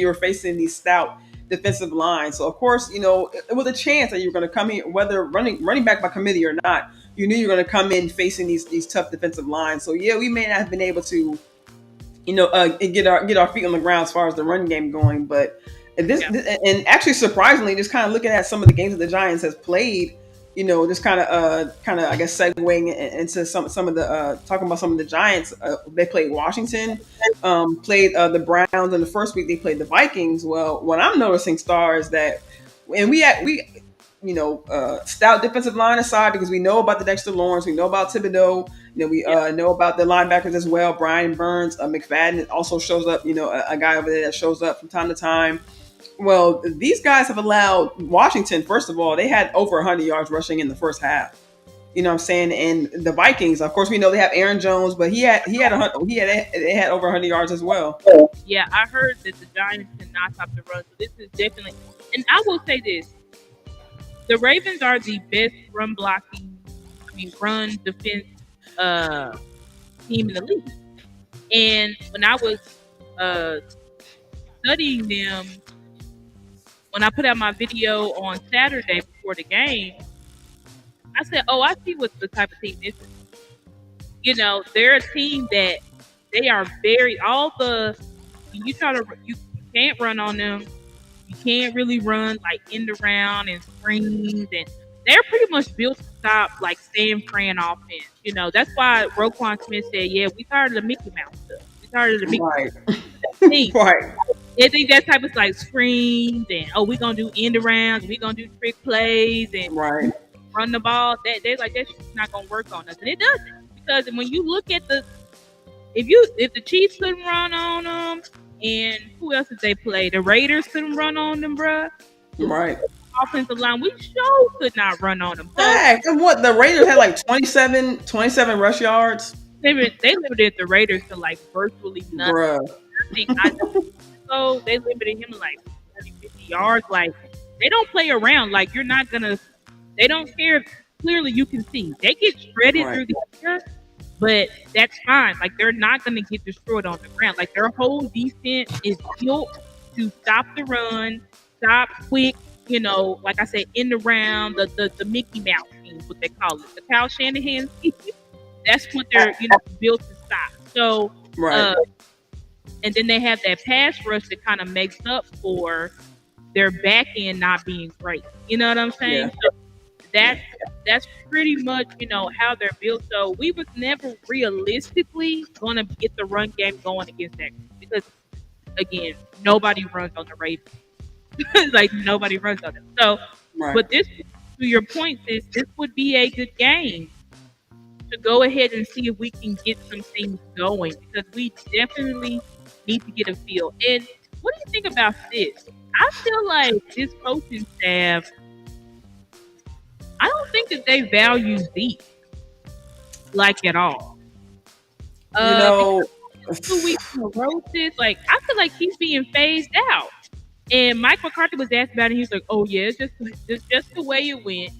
were facing these stout defensive lines, so of course, it was a chance that you were going to come in, whether running back by committee or not. You knew you were going to come in facing these tough defensive lines. So yeah, we may not have been able to, get our feet on the ground as far as the run game going. But this and actually surprisingly, just kind of looking at some of the games that the Giants has played, just kind of I guess segueing into some of the talking about some of the Giants. They played Washington, played the Browns in the first week. They played the Vikings. Well, what I'm noticing, Star, is that, and we stout defensive line aside, because we know about the Dexter Lawrence, we know about Thibodeau, we know about the linebackers as well. Brian Burns, McFadden also shows up, a guy over there that shows up from time to time. Well, these guys have allowed Washington, first of all, they had over 100 yards rushing in the first half. You know what I'm saying? And the Vikings, of course, we know they have Aaron Jones, but they had over 100 yards as well. Yeah, I heard that the Giants cannot stop the run. So this is definitely, and I will say this. The Ravens are the best run defense team in the league. And when I was studying them, when I put out my video on Saturday before the game, I said, "Oh, I see what the type of team this is." They're a team that they are you can't run on them. You can't really run like end around and screens, and they're pretty much built to stop like San Fran offense. That's why Roquan Smith said, "Yeah, we tired of the Mickey Mouse stuff. We tired of the Mickey Mouse." Right. They think that type of like screens and we're gonna do end arounds, we're gonna do trick plays and run the ball. They're like, that's not gonna work on us, and it doesn't, because when you look at if the Chiefs couldn't run on them. And who else did they play? The Raiders couldn't run on them, bruh. Right. offensive line, we sure could not run on them. So Heck, and what the Raiders had like 27 rush yards, they limited the Raiders to like virtually nothing. bruh. I so they limited him to like 40, 50 yards. Like they don't play around. Like you're not gonna. They don't care. Clearly, you can see they get shredded Right. through the air, but that's fine. Like they're not gonna get destroyed on the ground. Like their whole defense is built to stop the run, stop quick. You know, like I said, in the round, the Mickey Mouse team, what they call it, the Kyle Shanahan team. That's what they're built to stop. So, Right. and then they have that pass rush that kind of makes up for their back end not being great. You know what I'm saying? Yeah. So that's pretty much how they're built. So we was never realistically going to get the run game going against that because again nobody runs on the Ravens. Like nobody runs on them. So, Right. but this to your point is this would be a good game to go ahead and see if we can get some things going because we definitely need to get a feel. And what do you think about this? I feel like this coaching staff, I don't think that they value Zeke like at all. You know, 2 weeks in a row, sis, like I feel like he's being phased out. And Mike McCarthy was asked about it. He was like, "Oh yeah, it's just the way it went."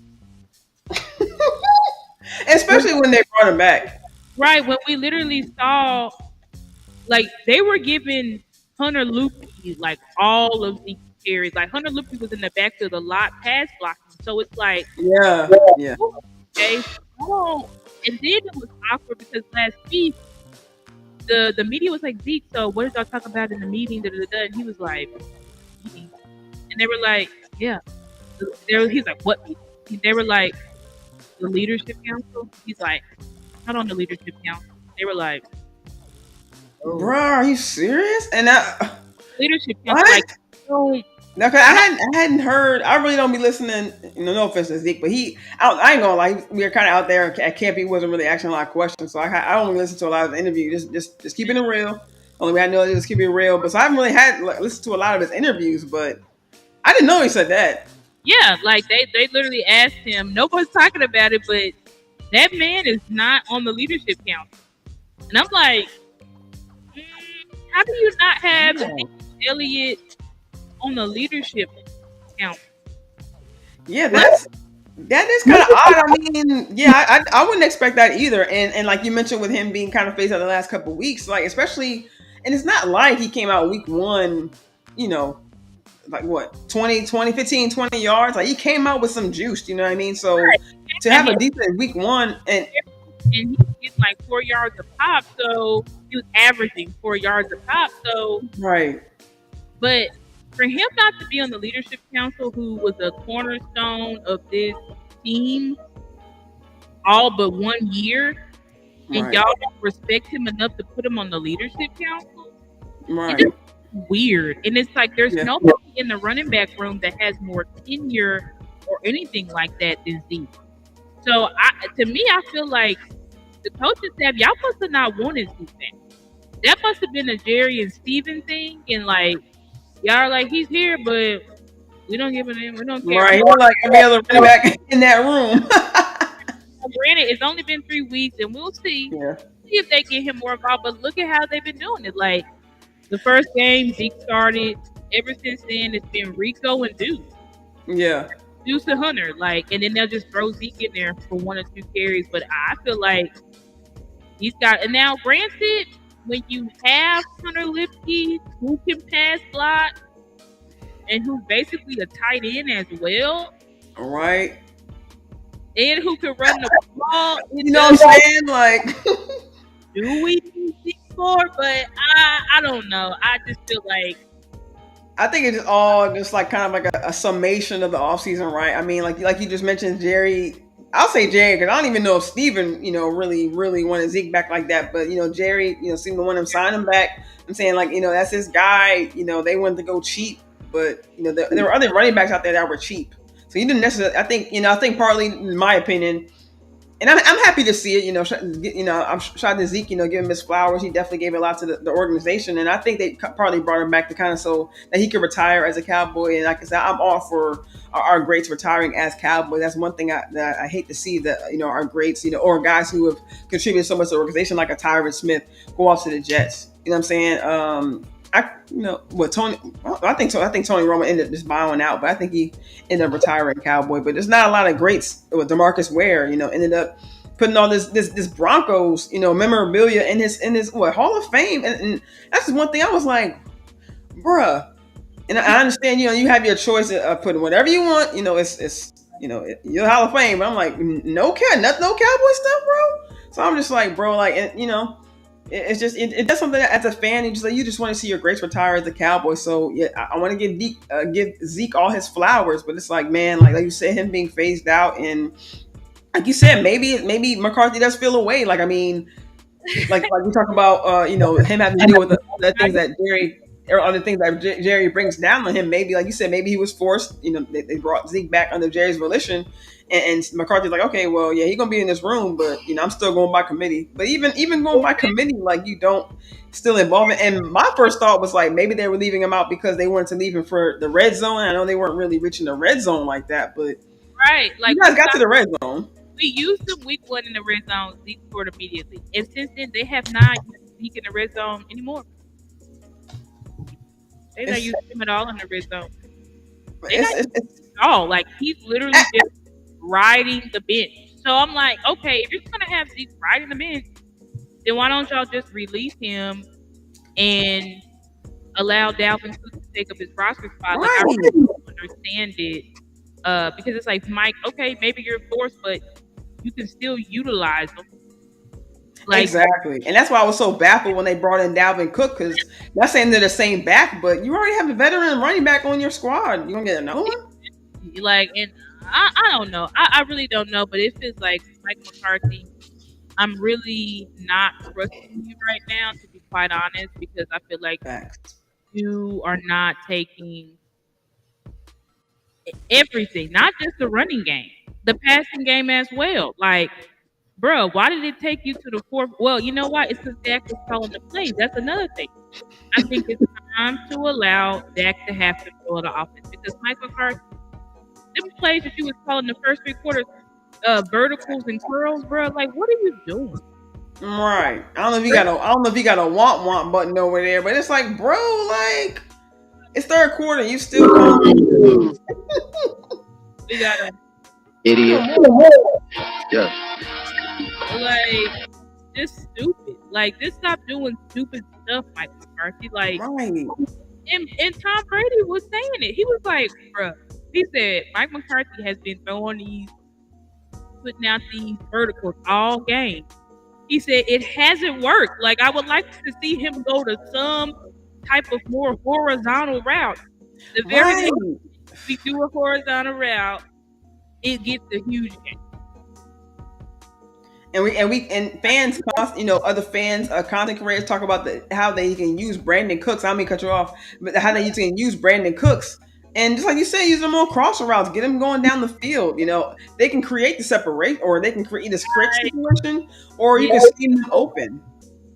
especially when they brought him back. Right when we literally saw, like they were giving Hunter Lupi like all of the carries. Like Hunter Lupi was in the backfield a lot, pass blocking. So it's like, Yeah. Yeah. okay, oh. And then it was awkward because last week the media was like, Zeke, so what did y'all talk about in the meeting? Da, da, da, da. And he was like, meeting. And they were like, yeah. He's like, what meeting? They were like, the leadership council. He's like, not on the leadership council. They were like, Bro, are you serious? And that leadership council, what? like, don't. No, cause I hadn't heard. I really don't be listening. No offense to Zeke, but I ain't gonna lie. We were kind of out there at camp. He wasn't really asking a lot of questions, so I don't listen to a lot of the interviews. Just keeping it real. Only way I know is just keeping it real. But so I haven't really had listened to a lot of his interviews, but I didn't know he said that. Yeah, like they literally asked him. Nobody's talking about it, but that man is not on the leadership council. And I'm like, how do you not have Elliott on the leadership council? Yeah, that is kind of odd. I mean, yeah, I wouldn't expect that either. And like you mentioned, with him being kind of phased out the last couple of weeks, like especially, and it's not like he came out week one, like what 15, 20 yards. Like he came out with some juice. You know what I mean? So to have a decent week one and he was getting like 4 yards a pop, so he was averaging 4 yards a pop. So right, but for him not to be on the leadership council, who was a cornerstone of this team all but 1 year, and right, y'all don't respect him enough to put him on the leadership council, right. it's weird. And it's like there's nobody in the running back room that has more tenure or anything like that than Zeke. So to me, I feel like the coaching staff, y'all must have not wanted Zeke back. That must have been a Jerry and Steven thing, and like y'all are like, he's here, but we don't give a damn. We don't care. Right, he was like every other running back in that room. Granted, it's only been 3 weeks, and we'll see. Yeah. See if they get him more involved. But look at how they've been doing it. Like the first game, Zeke started. Ever since then, it's been Rico and Deuce. Yeah. Deuce and Hunter, and then they'll just throw Zeke in there for 1 or 2 carries. But I feel like he's got. And now, granted, when you have Hunter Lipke, who can pass block and who's basically a tight end as well, right, and who can run the ball, you know what I'm saying? Like, do we need Zeke more? But I don't know. I just feel like. I think it's all just like kind of like a summation of the offseason, right? I mean, like you just mentioned, Jerry. I'll say Jerry because I don't even know if Steven, really wanted Zeke back like that. But Jerry, seemed to want him sign him back. I'm saying like, that's his guy. They wanted to go cheap, but there were other running backs out there that were cheap. So you didn't necessarily. I think partly, in my opinion, and I'm happy to see it. I'm shout out to Zeke. Giving him his flowers. He definitely gave a lot to the organization, and I think they partly brought him back to kind of so that he could retire as a Cowboy. And like I said, I'm all for our greats retiring as Cowboys. That's one thing that I hate to see, that our greats, or guys who have contributed so much to the organization, like a Tyron Smith, go off to the Jets. You know what I'm saying? Tony. I think Tony Romo ended up just bowing out, but I think he ended up retiring Cowboy. But there's not a lot of greats. With DeMarcus Ware, ended up putting all this Broncos, memorabilia in his Hall of Fame, and that's one thing I was like, bruh. And I understand, you have your choice of putting whatever you want. It's you're Hall of Fame. But I'm like, no Cowboy stuff, bro. So I'm just like, bro, like, it's just it does something as a fan. You just want to see your greats retire as a Cowboy. So yeah, I want to give Zeke all his flowers, but it's like, man, like you said, him being phased out, and like you said, maybe McCarthy does feel away. Like, I mean, like we talk about, him having to deal with the things that Jerry, or other things that Jerry brings down on him. Maybe, like you said, maybe he was forced. They brought Zeke back under Jerry's volition, and McCarthy's like, okay, well, yeah, he's gonna be in this room, but I'm still going by committee. But even going by committee, like, you don't still involve it. And my first thought was like, maybe they were leaving him out because they wanted to leave him for the red zone. I know they weren't really reaching the red zone like that, but right, like, you guys got to the red zone. We used him week 1 in the red zone. Zeke scored immediately, and since then they have not used Zeke in the red zone anymore. They don't use him at all in the red zone. Like, he's literally just riding the bench. So I'm like, okay, if you're gonna have Zeke riding the bench, then why don't y'all just release him and allow Dalvin Cook to take up his roster spot? Like, I really don't understand it, because it's like, Mike, okay, maybe you're forced, but you can still utilize them. Like, exactly. And that's why I was so baffled when they brought in Dalvin Cook, because not saying they're the same back, but you already have a veteran running back on your squad. You gonna get another one? Like, and I don't know. I really don't know, but it feels like Mike McCarthy, I'm really not trusting you right now, to be quite honest, because I feel like you are not taking everything, not just the running game, the passing game as well. Like, bro, why did it take you to the fourth? Well, you know what? It's because Dak was calling the plays. That's another thing. I think it's time to allow Dak to have control of the offense, because Mike McCarthy, them plays that you was calling the first 3 quarters, verticals and curls, bro. Like, what are you doing? Right. I don't know if you got a want button over there, but it's like, bro, like, it's third quarter. You still calling? We got a idiot. Yeah. Like, just stupid. Like, just stop doing stupid stuff, Mike McCarthy. Like, right. And Tom Brady was saying it. He was like, bruh, he said Mike McCarthy has been putting out these verticals all game. He said it hasn't worked. Like, I would like to see him go to some type of more horizontal route. The very next time we do a horizontal route, it gets a huge game. And fans, other fans, content creators talk about how they can use Brandon Cooks. I don't mean cut you off, but how they can use Brandon Cooks, and just like you said, use them on crosser routes, get them going down the field. They can create the separation, or they can create this quick situation, or you can see them open.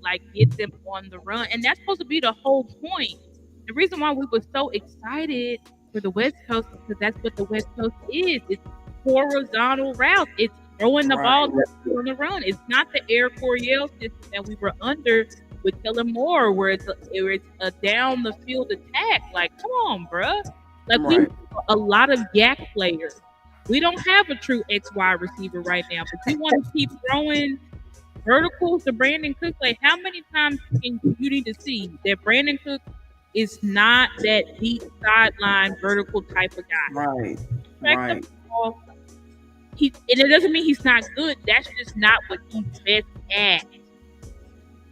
Like, get them on the run, and that's supposed to be the whole point. The reason why we were so excited for the West Coast is because that's what the West Coast is. It's horizontal routes. It's throwing the ball on the run. It's not the Air Coryell system that we were under with Kellen Moore, where it's a down the field attack. Like, come on, bruh. Like, we have a lot of yak players. We don't have a true XY receiver right now, but you want to keep throwing verticals to Brandon Cook. Like, how many times can you need to see that Brandon Cook is not that deep sideline vertical type of guy? Right. And it doesn't mean he's not good. That's just not what he's best at.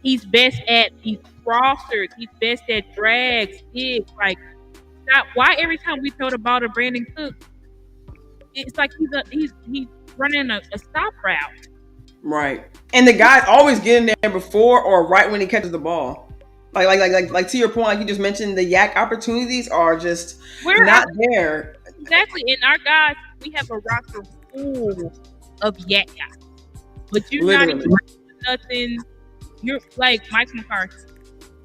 He's best at these crossers. He's best at drags, kicks. Like, stop. Why every time we throw the ball to Brandon Cook, it's like he's running a stop route. Right. And the guys always get in there before or right when he catches the ball. Like to your point, like you just mentioned, the yak opportunities are just not there. Exactly. And our guys, we have a roster full of yak guys. but you're not even Literally. doing nothing. You're like Mike McCarthy.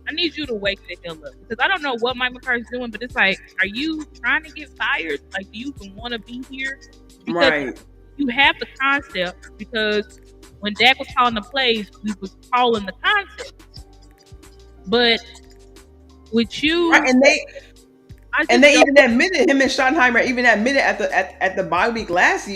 I need you to wake the hell up because I don't know what Mike McCarthy's doing, but it's like, are you trying to get fired? Like, do you even want to be here? Because Right. you have the concept. Because when Dak was calling the plays, we was calling the concept. But with Right. you, I And just they don't. even admitted, him and Schottenheimer even admitted at the bye week last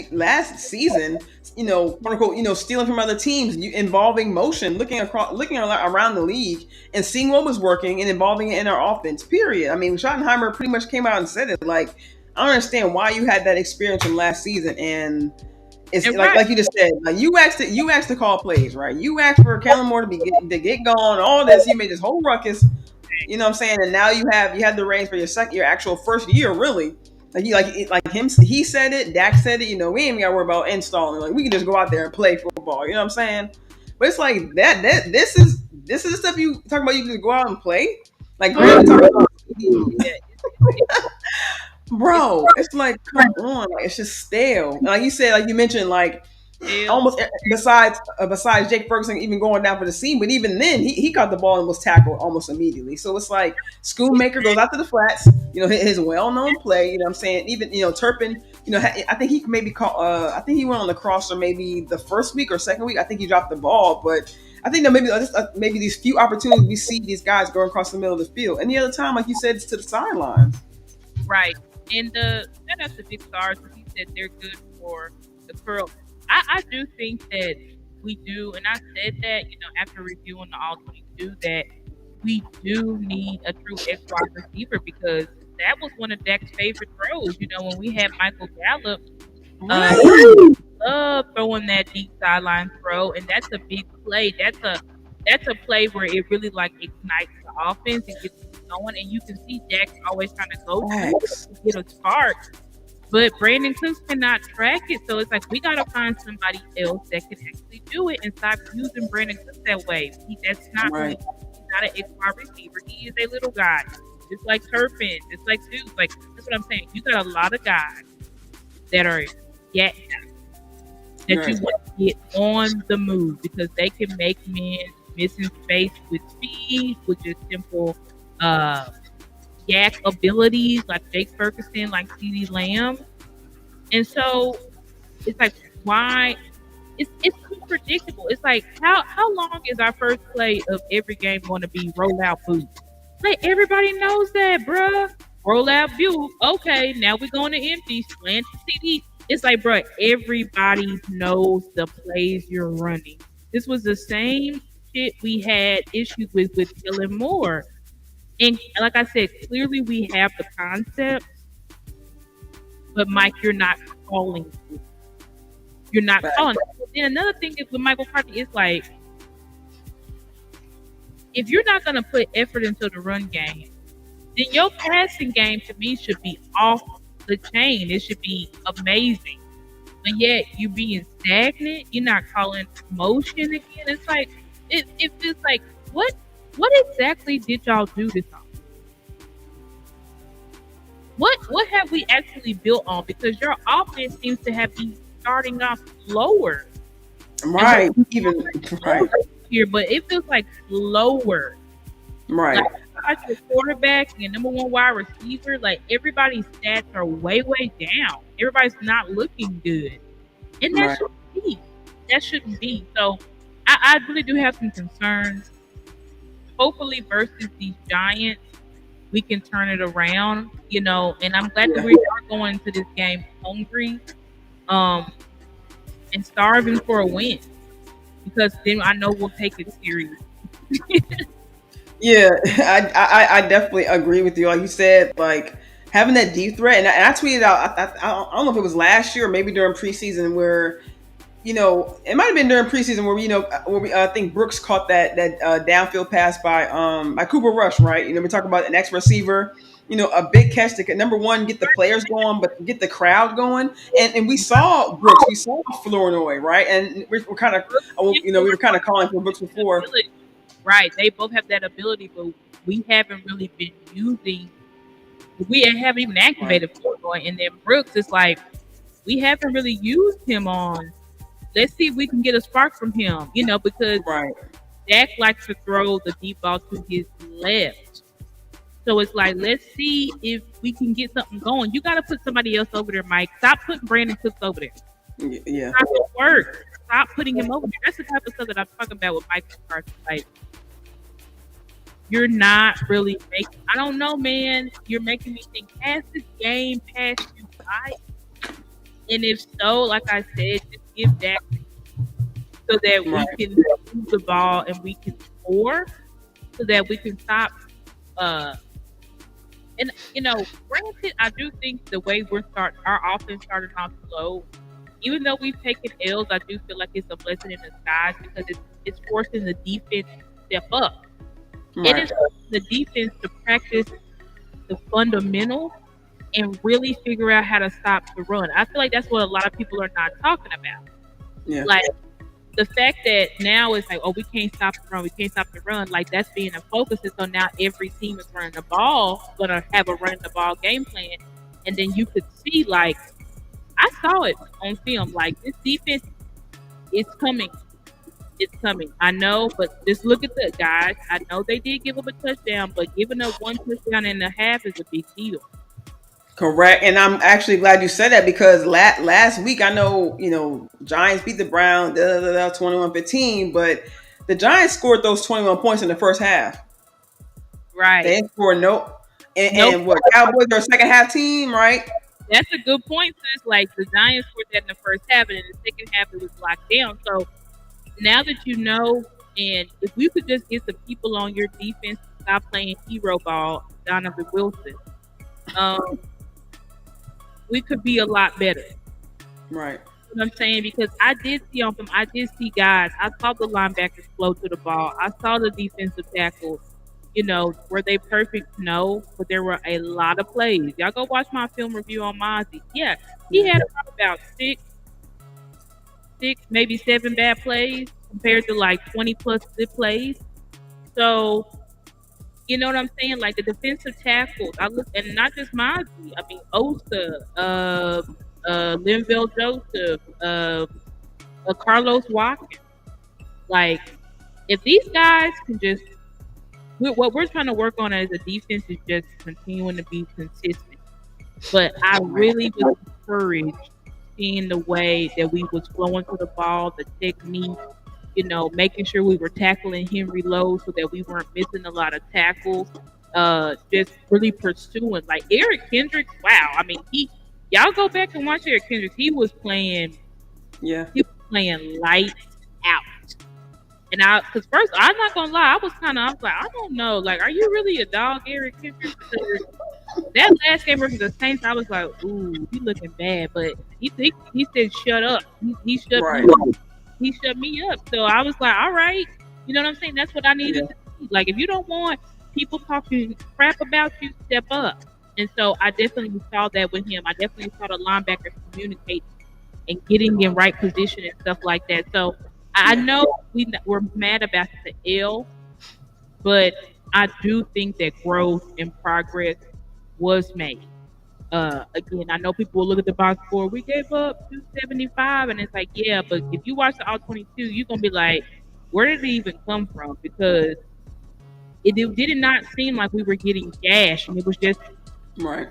season, quote unquote, stealing from other teams, involving motion, looking around the league and seeing what was working and involving it in our offense. Period. I mean, Schottenheimer pretty much came out and said it. Like, I don't understand why you had that experience from last season, and it's And like right, you just said, like you asked to call plays, right? You asked for Kellen Moore to get going, all this. You made this whole ruckus. You know what I'm saying? And now you have the reins for your actual first year, really. Like him, he said it. Dak said it. We ain't got to worry about installing. Like, we can just go out there and play football. You know what I'm saying? But it's like that. This is the stuff you talk about. You just go out and play. Like, granted, talk about, yeah, bro. It's like, come on. Like, it's just stale. Like you said, like you mentioned, like it's almost besides Jake Ferguson even going down for the scene, but even then he caught the ball and was tackled almost immediately. So it's like Schoonmaker goes out to the flats, his well-known play. You know what I'm saying? Even Turpin, I think he maybe caught. I think he went on the crosser maybe the first week or second week. I think he dropped the ball, but I think that maybe these few opportunities we see these guys going across the middle of the field. Any other time, like you said, it's to the sidelines. right. And shout out to Big Stars. He said they're good for the curl. I do think that we do, and I said that after reviewing the All 22 that we do need a true X wide receiver because that was one of Dak's favorite throws. When we had Michael Gallup, Right. love throwing that deep sideline throw, and that's a big play. That's a play where it really like ignites the offense and gets it going, and you can see Dak's always trying to go to it Facts. to get a spark. But Brandon Cooks cannot track it, so it's like we gotta find somebody else that can actually do it and stop using Brandon Cooks that way. That's not Right. he's not an X wide receiver. He is a little guy, just like Turpin, just like Deuce. Like that's what I'm saying. You got a lot of guys that are yet that Right. you want to get on the move because they can make men miss in space with speed, with just simple yak abilities like Jake Ferguson, like CeeDee Lamb. And so it's like why it's too predictable. It's like how long is our first play of every game going to be roll out boot? Like everybody knows that, bruh. Roll out boot. Okay, now we're going to empty slant CD. It's like, bruh, everybody knows the plays you're running. This was the same shit we had issues with Kellen Moore. And like I said, clearly we have the concept, but Mike, you're not calling. You're not Facts. calling. Then another thing is with Michael Carter is like, if you're not going to put effort into the run game, then your passing game to me should be off the chain. It should be amazing. But yet you're being stagnant. You're not calling motion again. It's like it feels like what exactly did y'all do this on? What have we actually built on? Because your offense seems to have been starting off slower. Right. Even right. Here, but it feels like slower. Right. Like your quarterback and your number one wide receiver, like everybody's stats are way down. Everybody's not looking good, and that Right. shouldn't be. That shouldn't be. So, I really do have some concerns. Hopefully, versus these Giants, we can turn it around. And I'm glad that we are going into this game hungry, and starving for a win because then I know we'll take it serious. Yeah, I definitely agree with you. Like you said, like having that deep threat, and I tweeted out. I don't know if it was last year or maybe during preseason where, it might have been during preseason where I think Brooks caught that downfield pass by Cooper Rush, right? We talk about an ex receiver, a big catch to number one get the players going, but get the crowd going, and we saw Brooks, we saw Flournoy, right? And we're kind of we were kind of calling for Brooks before. Right, they both have that ability, but we haven't really been using. We haven't even activated Flournoy, and then Brooks is like we haven't really used him on let's see if we can get a spark from him, because Right. Dak likes to throw the deep ball to his left. So it's like, let's see if we can get something going. You got to put somebody else over there, Mike. Stop putting Brandon Cooks over there. Yeah. It's not going to work. Stop putting him over there. That's the type of stuff that I'm talking about with Mike McCarthy. Like, you're not really making, I don't know, man. You're making me think, has this game passed you by? And if so, like I said, just give that so that Right. we can move the ball and we can score so that we can stop. And granted, I do think the way our offense started off slow, even though we've taken L's, I do feel like it's a blessing in disguise because it's forcing the defense to step up. It Right. is forcing the defense to practice the fundamentals and really figure out how to stop the run. I feel like that's what a lot of people are not talking about. Yeah. Like the fact that now it's like, oh, we can't stop the run, we can't stop the run. Like that's being a focus, and so now every team is running the ball, gonna have a running the ball game plan, and then you could see like I saw it on film, like this defense is coming. It's coming. I know, but just look at the guys. I know they did give up a touchdown, but giving up one touchdown and a half is a big deal. Correct, and I'm actually glad you said that because last week I know Giants beat the Browns 21-15, but the Giants scored those 21 points in the first half. Right. They didn't score no, Nope. and what Cowboys are a second half team, right? That's a good point, sis. Like the Giants scored that in the first half, and in the second half it was locked down. So now that you know, and if we could just get some people on your defense to stop playing hero ball, Donovan Wilson, we could be a lot better. Right. You know what I'm saying? Because I did see on them, I did see guys. I saw the linebackers flow to the ball. I saw the defensive tackles. Were they perfect? No, but there were a lot of plays. Y'all go watch my film review on Mozzie. Yeah, he had about six, maybe seven bad plays compared to like 20 plus good plays. So, you know what I'm saying? Like the defensive tackles, I look, and not just Mozzie. I mean, Osa, Linville Joseph, Carlos Watkins. Like, if these guys can just, what we're trying to work on as a defense is just continuing to be consistent. But I really was encouraged seeing the way that we was flowing to the ball, the technique, making sure we were tackling Henry low so that we weren't missing a lot of tackles. Just really pursuing. Like Eric Kendricks, wow. I mean, y'all go back and watch Eric Kendricks. He was playing lights out. And because first, I'm not gonna lie, I was like, I don't know, like, are you really a dog, Eric Kendricks? That last game versus the Saints, I was like, ooh, he looking bad, but he said shut up. He shut me up. He shut me up. So I was like, all right, you know what I'm saying? That's what I needed to see. Like, if you don't want people talking crap about you, step up. And so I definitely saw that with him. I definitely saw the linebackers communicate and getting in right position and stuff like that. So I know we're mad about the L, but I do think that growth and progress was made. Again, I know people will look at the box score. We gave up 275, and it's like, yeah, but if you watch the all 22, you're gonna be like, where did it even come from? Because it did not seem like we were getting gashed, and it was just right.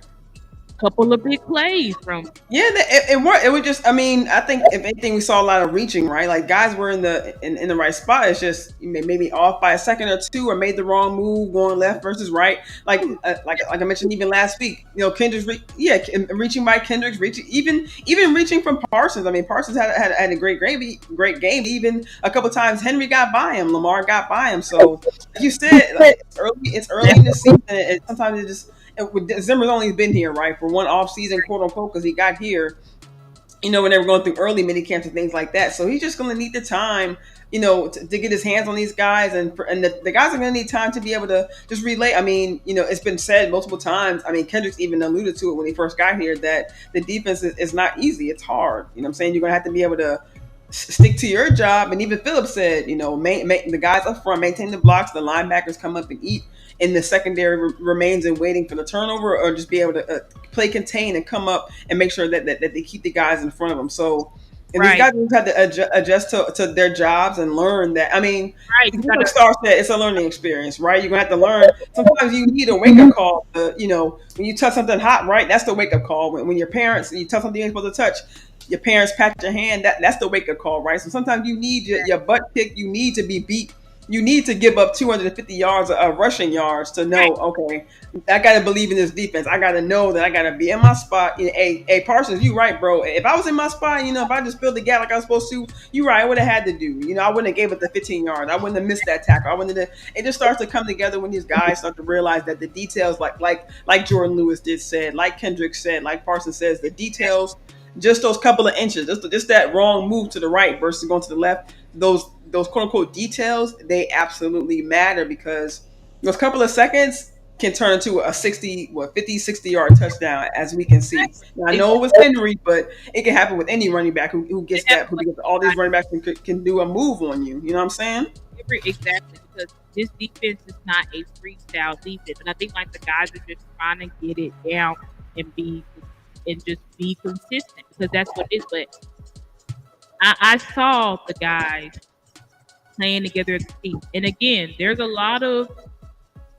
Couple of big plays from. Yeah, it was just. I mean, I think if anything, we saw a lot of reaching. Right, like guys were in the right spot. It's just maybe off by a second or two, or made the wrong move going left versus right. Like I mentioned even last week. Kendricks. Reaching by Kendricks, even reaching from Parsons. I mean, Parsons had a great game. Even a couple times, Henry got by him, Lamar got by him. So like you said, like, it's early in the season, and sometimes it just. Zimmer's only been here, right, for one off season, quote unquote, because he got here, when they were going through early mini camps and things like that. So he's just going to need the time, to get his hands on these guys, and the guys are going to need time to be able to just relay. I mean, it's been said multiple times. I mean, Kendricks even alluded to it when he first got here that the defense is not easy. It's hard. You know what I'm saying? You're going to have to be able to stick to your job. And even Phillips said, the guys up front maintain the blocks, the linebackers come up and eat, and the secondary remains in waiting for the turnover, or just be able to play contain and come up and make sure that they keep the guys in front of them. So And these Right, guys just have to adjust to their jobs and learn that. I mean, right. You like gotta Star said, it's a learning experience, right? You're gonna have to learn. Sometimes you need a wake up call. When you touch something hot, right? That's the wake up call. When your parents, you touch something you're supposed to touch, your parents pat your hand. That's the wake up call, right? So sometimes you need your butt kicked. You need to be beat. You need to give up 250 yards of rushing yards to right. know, okay, I got to believe in this defense. I got to know that I got to be in my spot. Hey, Parsons, you right, bro. If I was in my spot, if I just filled the gap like I was supposed to, you right, I would have had to do. I wouldn't have gave it the 15 yards. I wouldn't have missed that tackle. I wouldn't have. It just starts to come together when these guys start to realize that the details, like Jordan Lewis did said, like Kendrick said, like Parsons says, the details, just those couple of inches, just that wrong move to the right versus going to the left, those quote unquote details, they absolutely matter because those couple of seconds can turn into a 50, 60-yard touchdown, as we can see. Now, I know it was Henry, but it can happen with any running back who It gets that, happens who like gets all these running backs can do a move on you. You know what I'm saying? exactly because this defense is not a freestyle defense, and I think like the guys are just trying to get it down and just be consistent because that's what it is. But I saw the guys playing together as a team, and again, there's a lot of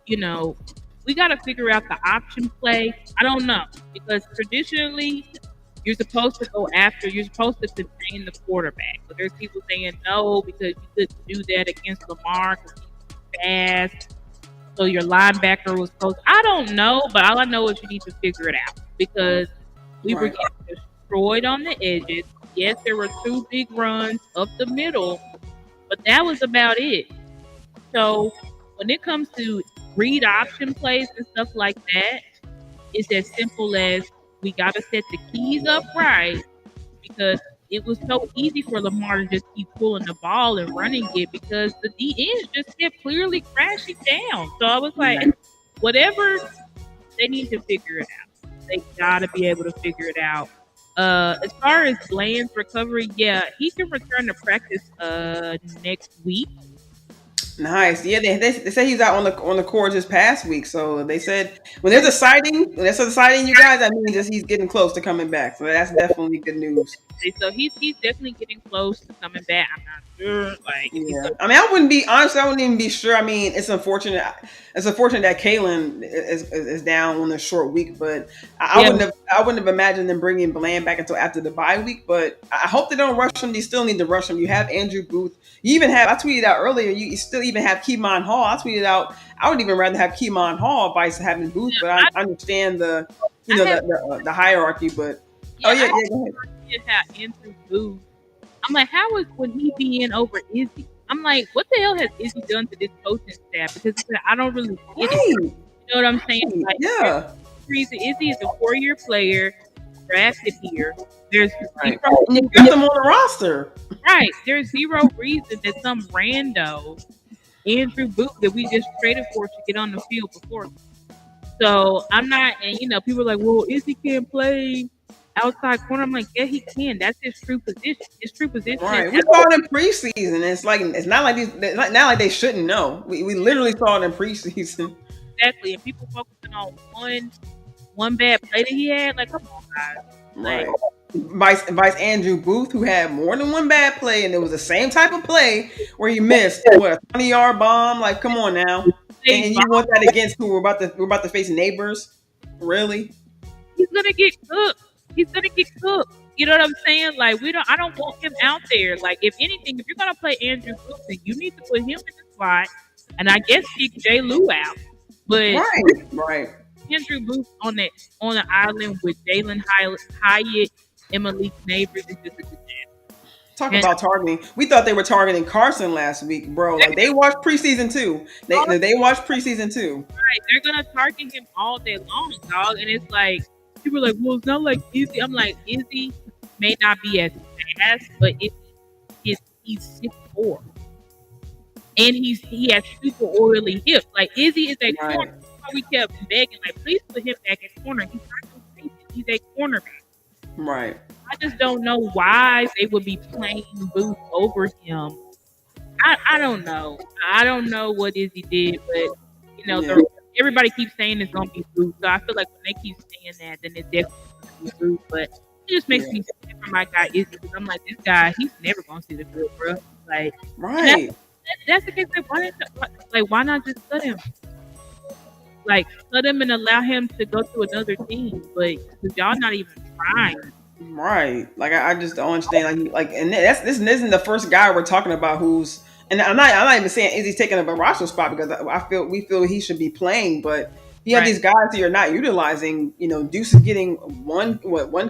you know, we got to figure out the option play. I don't know because traditionally you're supposed to contain the quarterback. But there's people saying no because you couldn't do that against Lamar because he's fast. So your linebacker was supposed. I don't know, but all I know is you need to figure it out because we were Right. getting destroyed on the edges. Yes, there were two big runs up the middle, but that was about it. So when it comes to read option plays and stuff like that, it's as simple as we got to set the keys up right because it was so easy for Lamar to just keep pulling the ball and running it because the DNs just kept clearly crashing down. So I was like, Right. whatever, they need to figure it out. They got to be able to figure it out. As far as Bland's recovery, yeah, he can return to practice next week. Nice. Yeah, they say he's out on the court this past week. So they said when there's a sighting, you guys, I mean, just he's getting close to coming back. So that's definitely good news. So he's definitely getting close to coming back. I'm not sure, like if he's Yeah, gonna. I mean, I wouldn't even be sure. I mean, it's unfortunate. It's unfortunate that Kalen is down on a short week, but Yeah, I wouldn't have imagined them bringing Bland back until after the bye week. But I hope they don't rush him. You still need to rush him. You have Andrew Booth. You even have. I tweeted out earlier. You still even have Keemon Hall. I tweeted out. I would even rather have Keemon Hall by having Booth, but I understand I have the hierarchy. But oh yeah, yeah, I yeah, go ahead. have Andrew Booth. I'm like, how would he be in over Izzy? I'm like, what the hell has Izzy done to this coaching staff? Because I don't really get it. Right, You know what I'm saying? right, Like, there's yeah, no reason Izzy is a 4-year player drafted here. There's right. zero, And you got them on the roster. right. There's zero reason that some rando Andrew Booth that we just traded for should get on the field before. So I'm not, and people are like, well, Izzy can't play outside corner. I'm like, yeah, he can. That's his true position. His true position is Right. We saw it in preseason. It's not like not like they shouldn't know. We literally saw it in preseason. exactly. And people focusing on one bad play that he had. Like, come on, guys. Like, Right. Vice Andrew Booth, who had more than one bad play, and it was the same type of play where he missed a 20-yard bomb. Like, come on now. they, And you want that against who we're about to face neighbors? Really? he's gonna get cooked. He's gonna get cooked. You know what I'm saying? Like, I don't want him out there. Like, if anything, if you're gonna play Andrew Booth, then you need to put him in the slot, and I guess kick Jay Lou out. But Right. Andrew Booth on the island with Jalen Hyatt and Malik Neighbors is just a good jam. Talk And about targeting. We thought they were targeting Carson last week, bro. Like they watched preseason too. They watched preseason too. right, they're gonna target him all day long, dog. And it's like people are like, well, it's not like Izzy. I'm like, Izzy may not be as fast, but he's 6'4", and he has super oily hips. Like Izzy is a Right. corner. That's why we kept begging, like, please put him back at corner. He's not gonna face it. He's a cornerback. Right. I just don't know why they would be playing Booth over him. I don't know. I don't know what Izzy did, but Yeah. everybody keeps saying it's gonna be Booth. So I feel like when they keep saying that, then it's definitely gonna be Booth. But It just makes Yeah. me sad for my guy Izzy because I'm like, this guy, he's never gonna see the field, bro. Like, and Right. that's the case. Like, why not just cut him? Like, cut him and allow him to go to another team. But because y'all not even trying. Right. Like I just don't understand. And that's this isn't the first guy we're talking about who's. And I'm not even saying is he taking a roster spot because we feel he should be playing, but you have Right. these guys who you're not utilizing. Deuce is getting one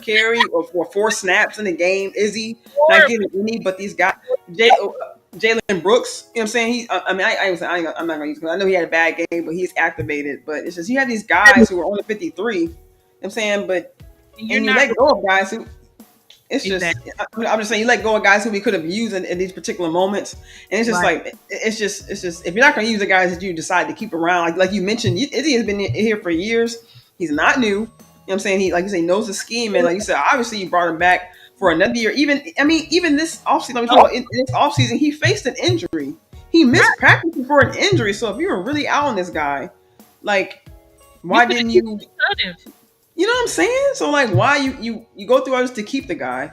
carry or 4 snaps in the game. Izzy not Or getting any, but these guys, Jalen Brooks. You know what I'm saying? I'm not gonna use because I know he had a bad game, but he's activated. But it's just you have these guys who are only 53. You know what I'm saying? But you're and you not let go of guys who it's just exactly I'm just saying you let go of guys who we could have used in these particular moments, and it's just right. like it's just if you're not going to use the guys that you decide to keep around, like you mentioned, Izzy has been here for years. He's not new. You know what I'm saying? He like you say knows the scheme, and like you said, obviously you brought him back for another year. Even this offseason, let me talk about in this offseason, he faced an injury. He missed practice for an injury. So if you were really out on this guy, like You why could have didn't you? easily cut him. You know what I'm saying? So like, why you go through all this to keep the guy,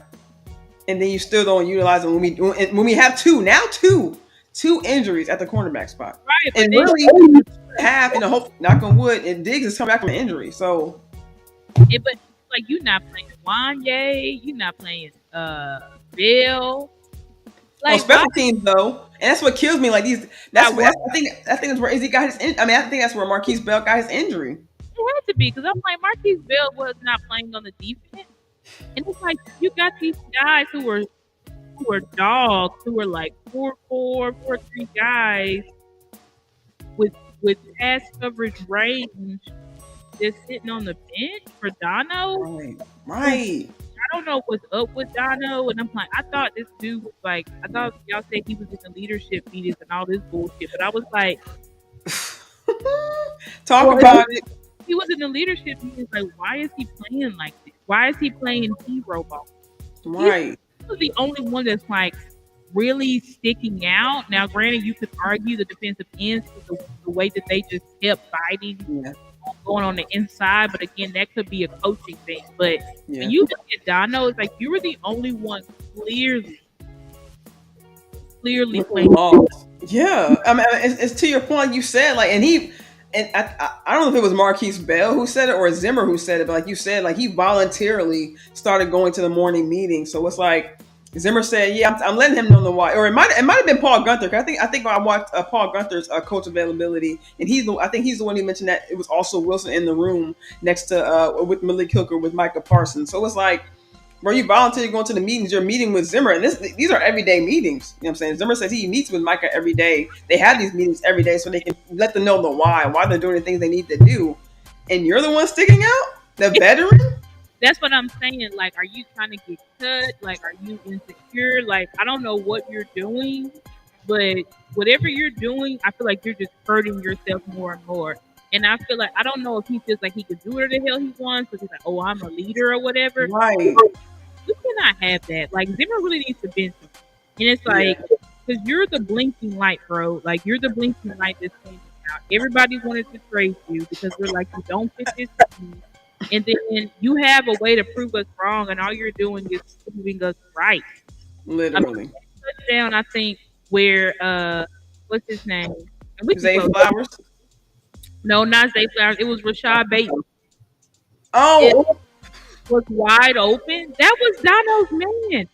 and then you still don't utilize him when we have two injuries at the cornerback spot, Right, but and then really have hope knock on wood, and Diggs has come back from an injury. So but like you're not playing Wanye, you're not playing Bill. on Like why special teams though, and that's what kills me. Like these, I work I think that's where Izzy got his. I think that's where Marquise Bell got his injury. it had to be because I'm like Marquise Bill was not playing on the defense. And it's like you got these guys who are dogs, who are like 4-4, 4-3 guys with pass coverage range just sitting on the bench for Dono. Right. I don't know what's up with Dono, and I'm like, I thought this dude was like, I thought y'all said he was in the leadership meetings and all this bullshit, but I was like, Talk about it. he was in the leadership meetings. Like, why is he playing like this? Why is he playing hero ball? Right. He was the only one that's like really sticking out. Now, granted, you could argue the defensive ends the way that they just kept fighting, Yeah. going on the inside. But again, that could be a coaching thing. But Yeah. when you look at Dono, it's like you were the only one clearly playing. Lost. Yeah, I mean, it's to your point. Like you said, like, and I don't know if it was Marquise Bell who said it or Zimmer who said it, but like you said, like he voluntarily started going to the morning meeting. So it's like Zimmer said, "Yeah, I'm letting him know the why." Or it might have been Paul Gunther. 'Cause I think I watched Paul Gunther's coach availability, and I think he's the one who mentioned that it was also Wilson in the room next to with Malik Hooker with Micah Parsons. So it's like. Where you voluntarily going to the meetings, you're meeting with Zimmer, and these are everyday meetings. You know what I'm saying? Zimmer says he meets with Micah every day. They have these meetings every day so they can let them know the why they're doing the things they need to do. And you're the one sticking out, the veteran. That's what I'm saying. Like, are you trying to get cut? Like, are you insecure? Like, I don't know what you're doing, but whatever you're doing, I feel like you're just hurting yourself more and more. And I feel like I don't know if he feels like he can do whatever the hell he wants because he's like, oh, I'm a leader or whatever. Right. You cannot have that. Like Zimmer really needs to bench him. And it's like, because you're the blinking light, bro. Like you're the blinking light that's changing out. Everybody wanted to trade you because they're like, you don't fit this team. And then you have a way to prove us wrong, and all you're doing is proving us right. Literally. Touchdown, I think, where what's his name? Zay Flowers. No, not Zay Flowers. It was Rashad Bateman. Oh, it was wide open. That was Dono's man.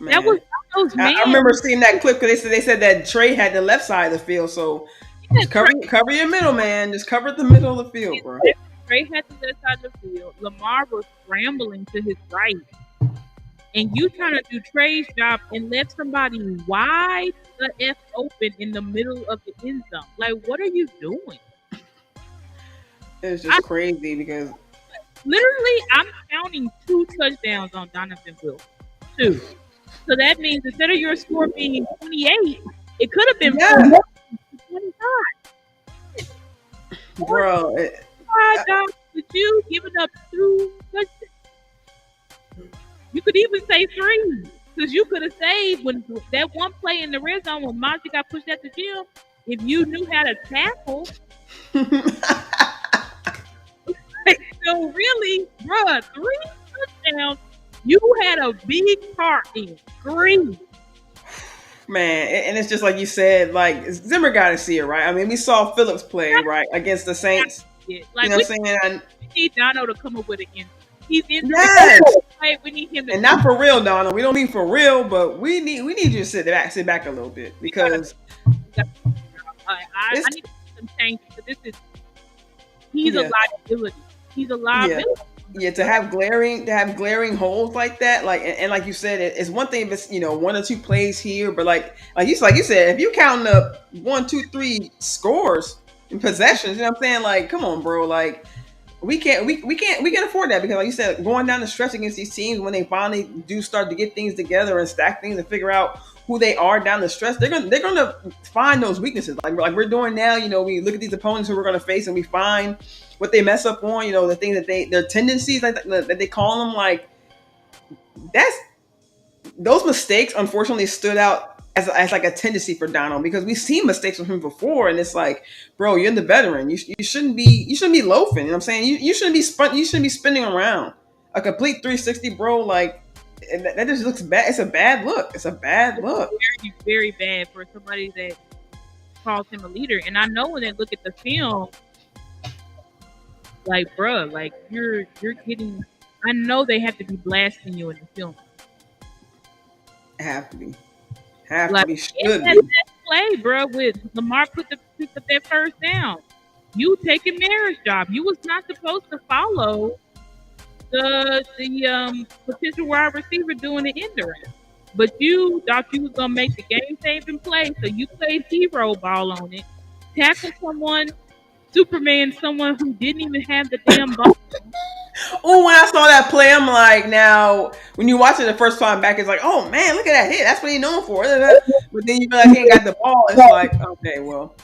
That was Dono's man. I remember seeing that clip because they said that Trey had the left side of the field, so just cover your middle, man. Just cover the middle of the field, bro. Trey had the left side of the field. Lamar was scrambling to his right. And you trying to do Trey's job and left somebody wide the F open in the middle of the end zone. Like, what are you doing? It's just crazy because literally I'm counting 2 touchdowns on Donovan Wilson. 2. So that means instead of your score being 28, it could have been 25. Bro, with you giving up 2 touchdowns. You could even say 3 because you could have saved when that one play in the red zone when Monty got pushed at the gym. If you knew how to tackle, so really, bruh, 3 touchdowns. You had a big part in Green. Man, and it's just like you said, like Zimmer got to see it, right? I mean, we saw Phillips play right against the Saints. You Like know what I'm saying? we need Dono to come up with an injury. He's injured. Yes, We need him to and not for real, Donna. We don't mean for real, but we need you to sit back a little bit because I it's need some change because he's a yeah. liability. He's a Yeah. liability. Yeah, to have glaring holes like that, like and like you said, it's one thing if it's one or two plays here, but like you said, if you counting up 1, 2, 3 scores and possessions, you know what I'm saying? Like, come on, bro, like we can't afford that because like you said, going down the stretch against these teams when they finally do start to get things together and stack things and figure out who they are down the stretch, they're gonna find those weaknesses like we're doing now. We look at these opponents who we're gonna face and we find what they mess up on, the things that their tendencies like that they call them, like that's those mistakes unfortunately stood out as like a tendency for Donald because we've seen mistakes with him before, and it's like, bro, you're the veteran. You shouldn't be loafing. You know what I'm saying? You shouldn't be spinning around a complete 360, bro. Like that just looks bad. It's a bad look. It's a bad look. Very, very bad for somebody that calls him a leader. And I know when they look at the film, like, bruh, like you're getting. I know they have to be blasting you in the film. Have to be. Should that be. Play, bro, with Lamar picked up that first down. You taking Mara's job. You was not supposed to follow the potential wide receiver doing the end around. But you thought you was gonna make the game saving play, so you played hero ball on it, tackle someone, Superman, someone who didn't even have the damn ball. Oh, when I saw that play, I'm like, now when you watch it the first time back, it's like, oh man, look at that hit. That's what he's known for. But then you realize he ain't got the ball. It's like, okay, well,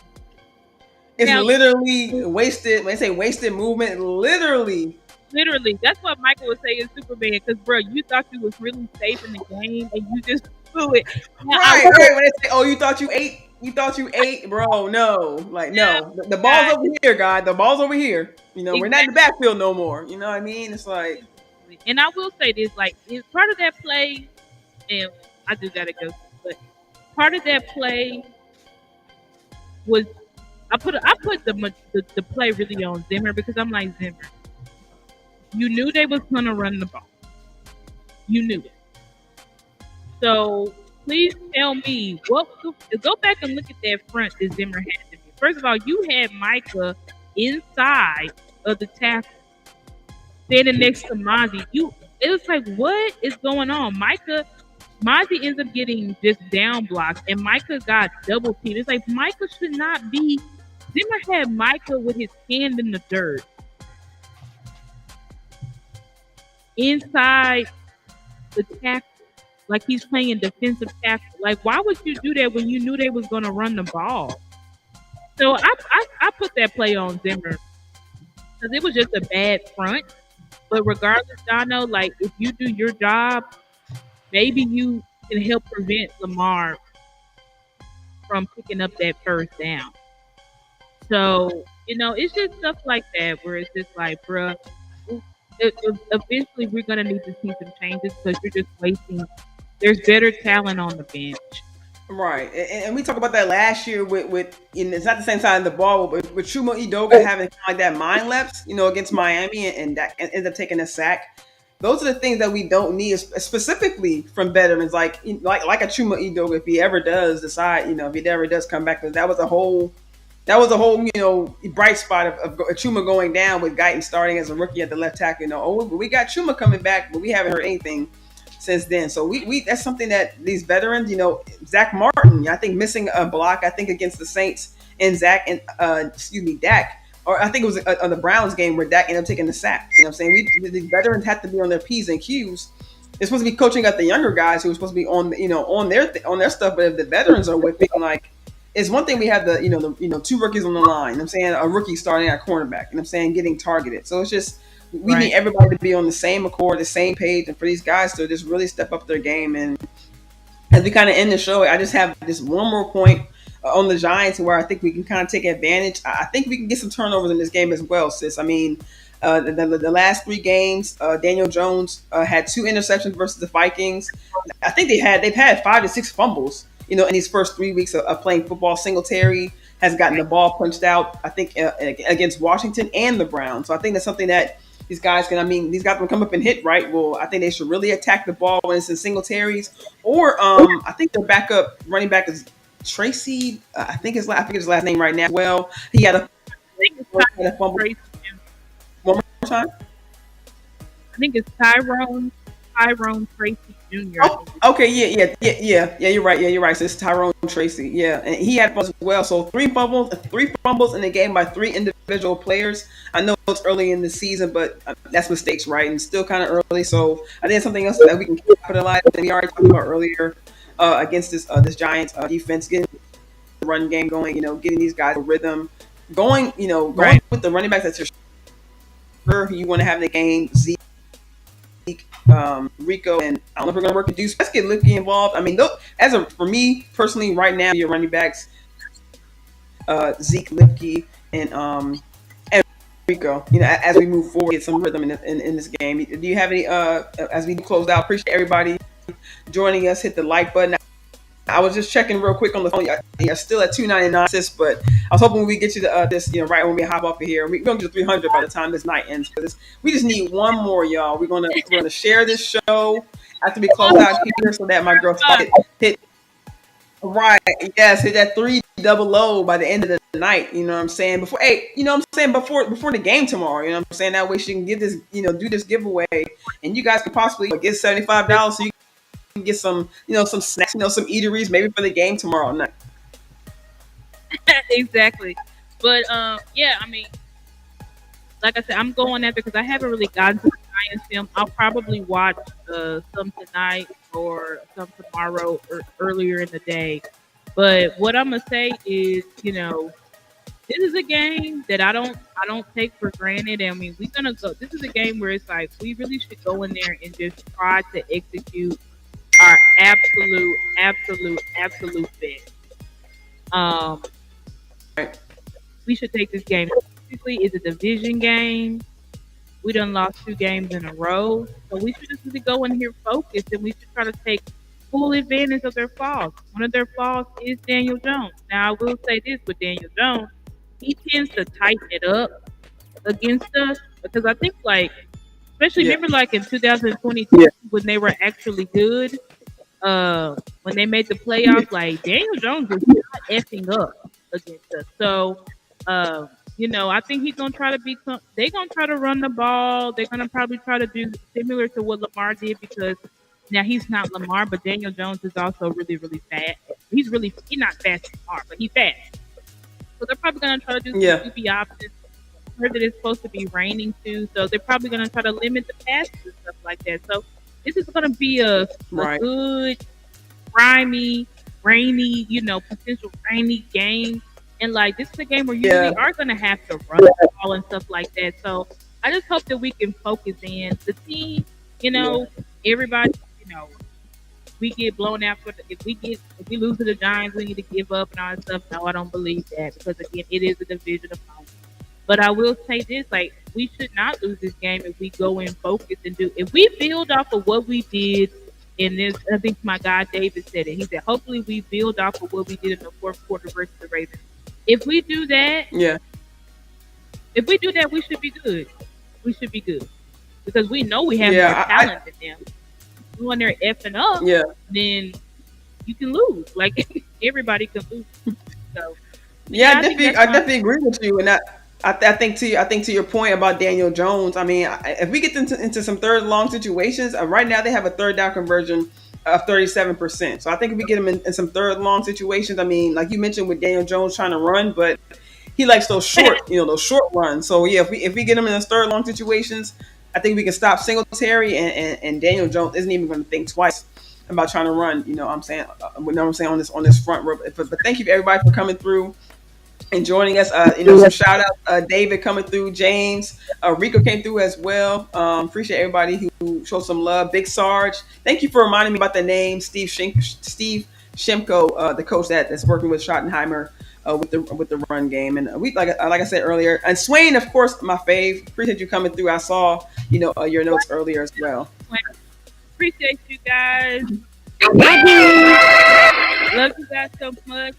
it's literally wasted. When they say wasted movement, literally. That's what Michael was saying, Superman. Because, bro, you thought you was really safe in the game, and you just blew it. Right. When they say, oh, you thought you ate, bro. No, like no. The ball's over here, God. The ball's over here. Exactly. We're not in the backfield no more. You know what I mean? It's like, and I will say this, like, it's part of that play, and I just gotta go, but part of that play was I put the play really on Zimmer because I'm like, Zimmer, you knew they was gonna run the ball. You knew it. So please tell me go back and look at that front that Zimmer had to be. First of all, you had Micah inside of the tackle, standing next to Mozzie. It was like, what is going on? Mozzie ends up getting just down blocked, and Micah got double teamed. It's like Micah should not be. Zimmer had Micah with his hand in the dirt, inside the tackle, like he's playing defensive tackle. Like, why would you do that when you knew they was going to run the ball? So I put that play on Zimmer because it was just a bad front. But regardless, Dono, like, if you do your job, maybe you can help prevent Lamar from picking up that first down. So, it's just stuff like that where it's just like, bruh, eventually we're going to need to see some changes because you're just wasting. There's better talent on the bench. Right. And we talked about that last year with it's not the same side of the ball, but with Chuma Edoga having like that mind lapse, against Miami and that ends up taking a sack. Those are the things that we don't need specifically from veterans, like a Chuma Edoga, if he ever does decide, if he ever does come back, because that was a whole bright spot of Chuma going down with Guyton starting as a rookie at the left tackle. We got Chuma coming back, but we haven't heard anything since then. So we that's something that these veterans, Zach Martin, I think missing a block, I think against the Saints, and Dak, or I think it was on the Browns game where Dak ended up taking the sack. You know what I'm saying? The veterans have to be on their P's and Q's. They're supposed to be coaching up the younger guys who are supposed to be on on their stuff. But if the veterans are whipping, like, it's one thing we have the two rookies on the line. You know what I'm saying? A rookie starting at cornerback. You know what I'm saying? Getting targeted. So it's just we need everybody to be on the same accord, the same page, and for these guys to just really step up their game. And as we kind of end the show, I just have this one more point on the Giants where I think we can kind of take advantage. I think we can get some turnovers in this game as well, sis. I mean, The last three games, Daniel Jones had two interceptions versus the Vikings. I think they've had 5 to 6 fumbles. In these first 3 weeks of playing football. Singletary has gotten the ball punched out. I think against Washington and the Browns. So I think that's something that these guys can. I mean, these guys will come up and hit, right? Well, I think they should really attack the ball when it's in Singletaries. Or I think their backup running back is Tracy. I forget his last name right now. Well, he had a think it's fumble. Tracy. One more time. I think it's Tyrone Tracy Jr. Oh, okay, yeah. You're right. Yeah, you're right. So it's Tyrone Tracy. Yeah, and he had fumbles as well. So three fumbles in the game by three individual players. I know it's early in the season, but that's mistakes, right? And still kind of early. So I think it's something else that we can capitalize. And we already talked about earlier against this Giants defense, getting the run game going. Getting these guys a rhythm, going Right. with the running backs that you're sure you want to have in the game. Zeke, Rico, and I don't know if we're going to work with Deuce. Let's get Lipke involved. I mean, for me personally, right now, your running backs, Zeke, Lipke, and Rico. As we move forward, get some rhythm in this game. Do you have any? As we close out, appreciate everybody joining us. Hit the like button. I was just checking real quick on the phone. You're still at 299 assists, but I was hoping we get you to this, right when we hop up here. We're going to get to 300 by the time this night ends. We just need one more, y'all. We're gonna share this show after we close out here, so that my girl hit right. Yes, hit that 300 by the end of the night. You know what I'm saying? Before the game tomorrow. You know what I'm saying? That way she can get this, do this giveaway, and you guys can possibly get $75 so you can get some snacks, some eateries maybe for the game tomorrow night. Exactly. But yeah, I mean, like I said, I'm going after because I haven't really gotten to the Giants film. I'll probably watch some tonight or some tomorrow or earlier in the day. But what I'm gonna say is, this is a game that I don't take for granted. I mean, we're gonna go. This is a game where it's like we really should go in there and just try to execute our absolute best. Um, Right. we should take this game seriously. It's a division game. We done lost 2 games in a row, so we should just really go in here focused, and we should try to take full advantage of their flaws. One of their flaws is Daniel Jones. Now, I will say this with Daniel Jones, he tends to tighten it up against us because I think, like, especially Yeah. remember, like in 2022 when they were actually good, when they made the playoffs, like Daniel Jones was not effing up against us. So, I think he's gonna try to be. They're gonna try to run the ball. They're gonna probably try to do similar to what Lamar did because now he's not Lamar, but Daniel Jones is also really, really fast. He's not fast as Lamar, but he's fast. So they're probably gonna try to do some Yeah. QB options. I heard that it's supposed to be raining too, so they're probably gonna try to limit the passes and stuff like that. So this is gonna be a Right. good, grimy, rainy, potential rainy game. And like this is a game where you Yeah. really are gonna have to run the ball and stuff like that. So I just hope that we can focus in the team. Everybody, we get blown out if we lose to the Giants, we need to give up and all that stuff. No, I don't believe that because again, it is a division opponent. But I will say this: like we should not lose this game if we go in focus and if we build off of what we did in this. I think my guy David said it. He said, "Hopefully, we build off of what we did in the fourth quarter versus the Ravens. If we do that, Yeah. we should be good. We should be good because we know we have Yeah, more talent than them. When they're effing up, Yeah. then you can lose. Like everybody can lose. So Yeah, I think I that's my definitely agree with you, and I think to your point about Daniel Jones. I mean, if we get into some third long situations, right now they have a third down conversion of 37%. So I think if we get him in some third long situations, I mean, like you mentioned with Daniel Jones trying to run, but he likes those those short runs. So yeah, if we get him in those third long situations, I think we can stop Singletary and Daniel Jones isn't even going to think twice about trying to run. On this front row. But thank you everybody for coming through and joining us. Some shout out, David coming through, James, Rico came through as well. Appreciate everybody who showed some love. Big Sarge, thank you for reminding me about the name Steve Shimko, the coach that's working with Schottenheimer. with the run game. And we like I said earlier, and Swain, of course, my fave. Appreciate you coming through. I saw your notes earlier as well. Appreciate you guys. Love you guys so much.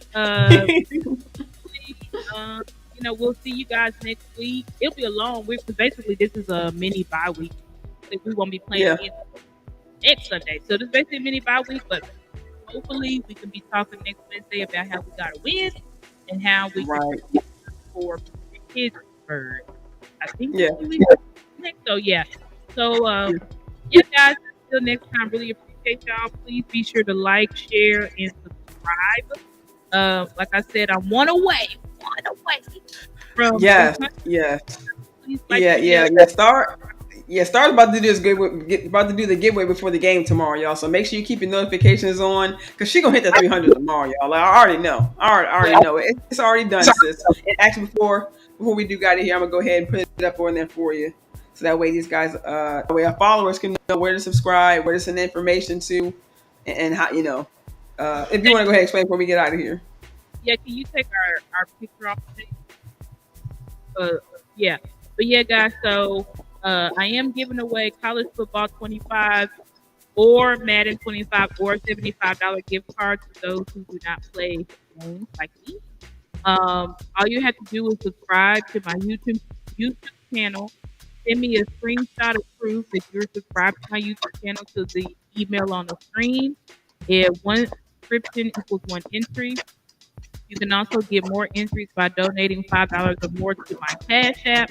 We'll see you guys next week. It'll be a long week because basically this is a mini bye week. We won't be playing Yeah. again next Sunday. So this is basically a mini bye week, but hopefully we can be talking next Wednesday about how we got to win and how we Right. can for Pittsburgh. I think Yeah. next. So yeah. So yeah, guys. Until next time, really appreciate y'all. Please be sure to like, share, and subscribe. Like I said, I'm one away from Yes. from Yes. please like Yeah. the Yeah. video. Yeah. Star's about to do this about to do the giveaway before the game tomorrow, y'all. So make sure you keep your notifications on, because she gonna hit that 300 tomorrow, y'all. Like, I already know. I already know. It's already done, sis. And actually, before we do got it here, I'm gonna go ahead and put it up on there for you, so that way these guys, that way our followers can know where to subscribe, where to send information to, and how if you want to go ahead and explain before we get out of here. Yeah, can you take our picture off the thing? Yeah. But yeah, guys, so I am giving away college football 25 or Madden 25 or $75 gift cards to those who do not play games like me. All you have to do is subscribe to my YouTube channel. Send me a screenshot of proof that you're subscribed to my YouTube channel to the email on the screen. If one subscription equals one entry, you can also get more entries by donating $5 or more to my Cash App.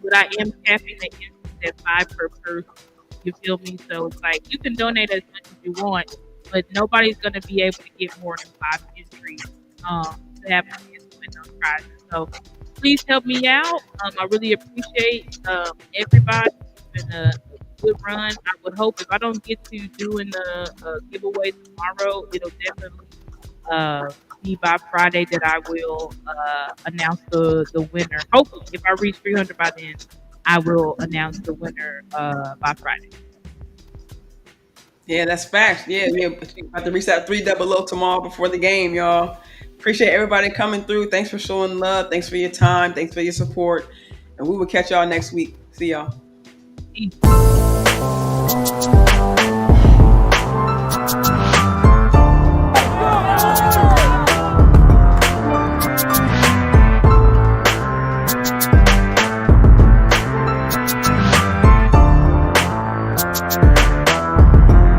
But I am capping the entries at 5 per person. You feel me? So it's like you can donate as much as you want, but nobody's going to be able to get more than 5 entries to have a chance to win those prizes. So please help me out. I really appreciate everybody. It's been a good run. I would hope if I don't get to doing the giveaway tomorrow, it'll definitely be by Friday that I will announce the winner. Hopefully, if I reach 300 by then, I will announce the winner by Friday. Yeah, that's facts. Yeah, we're about to reach that 300 tomorrow before the game, y'all. Appreciate everybody coming through. Thanks for showing love. Thanks for your time. Thanks for your support. And we will catch y'all next week. See y'all. Peace.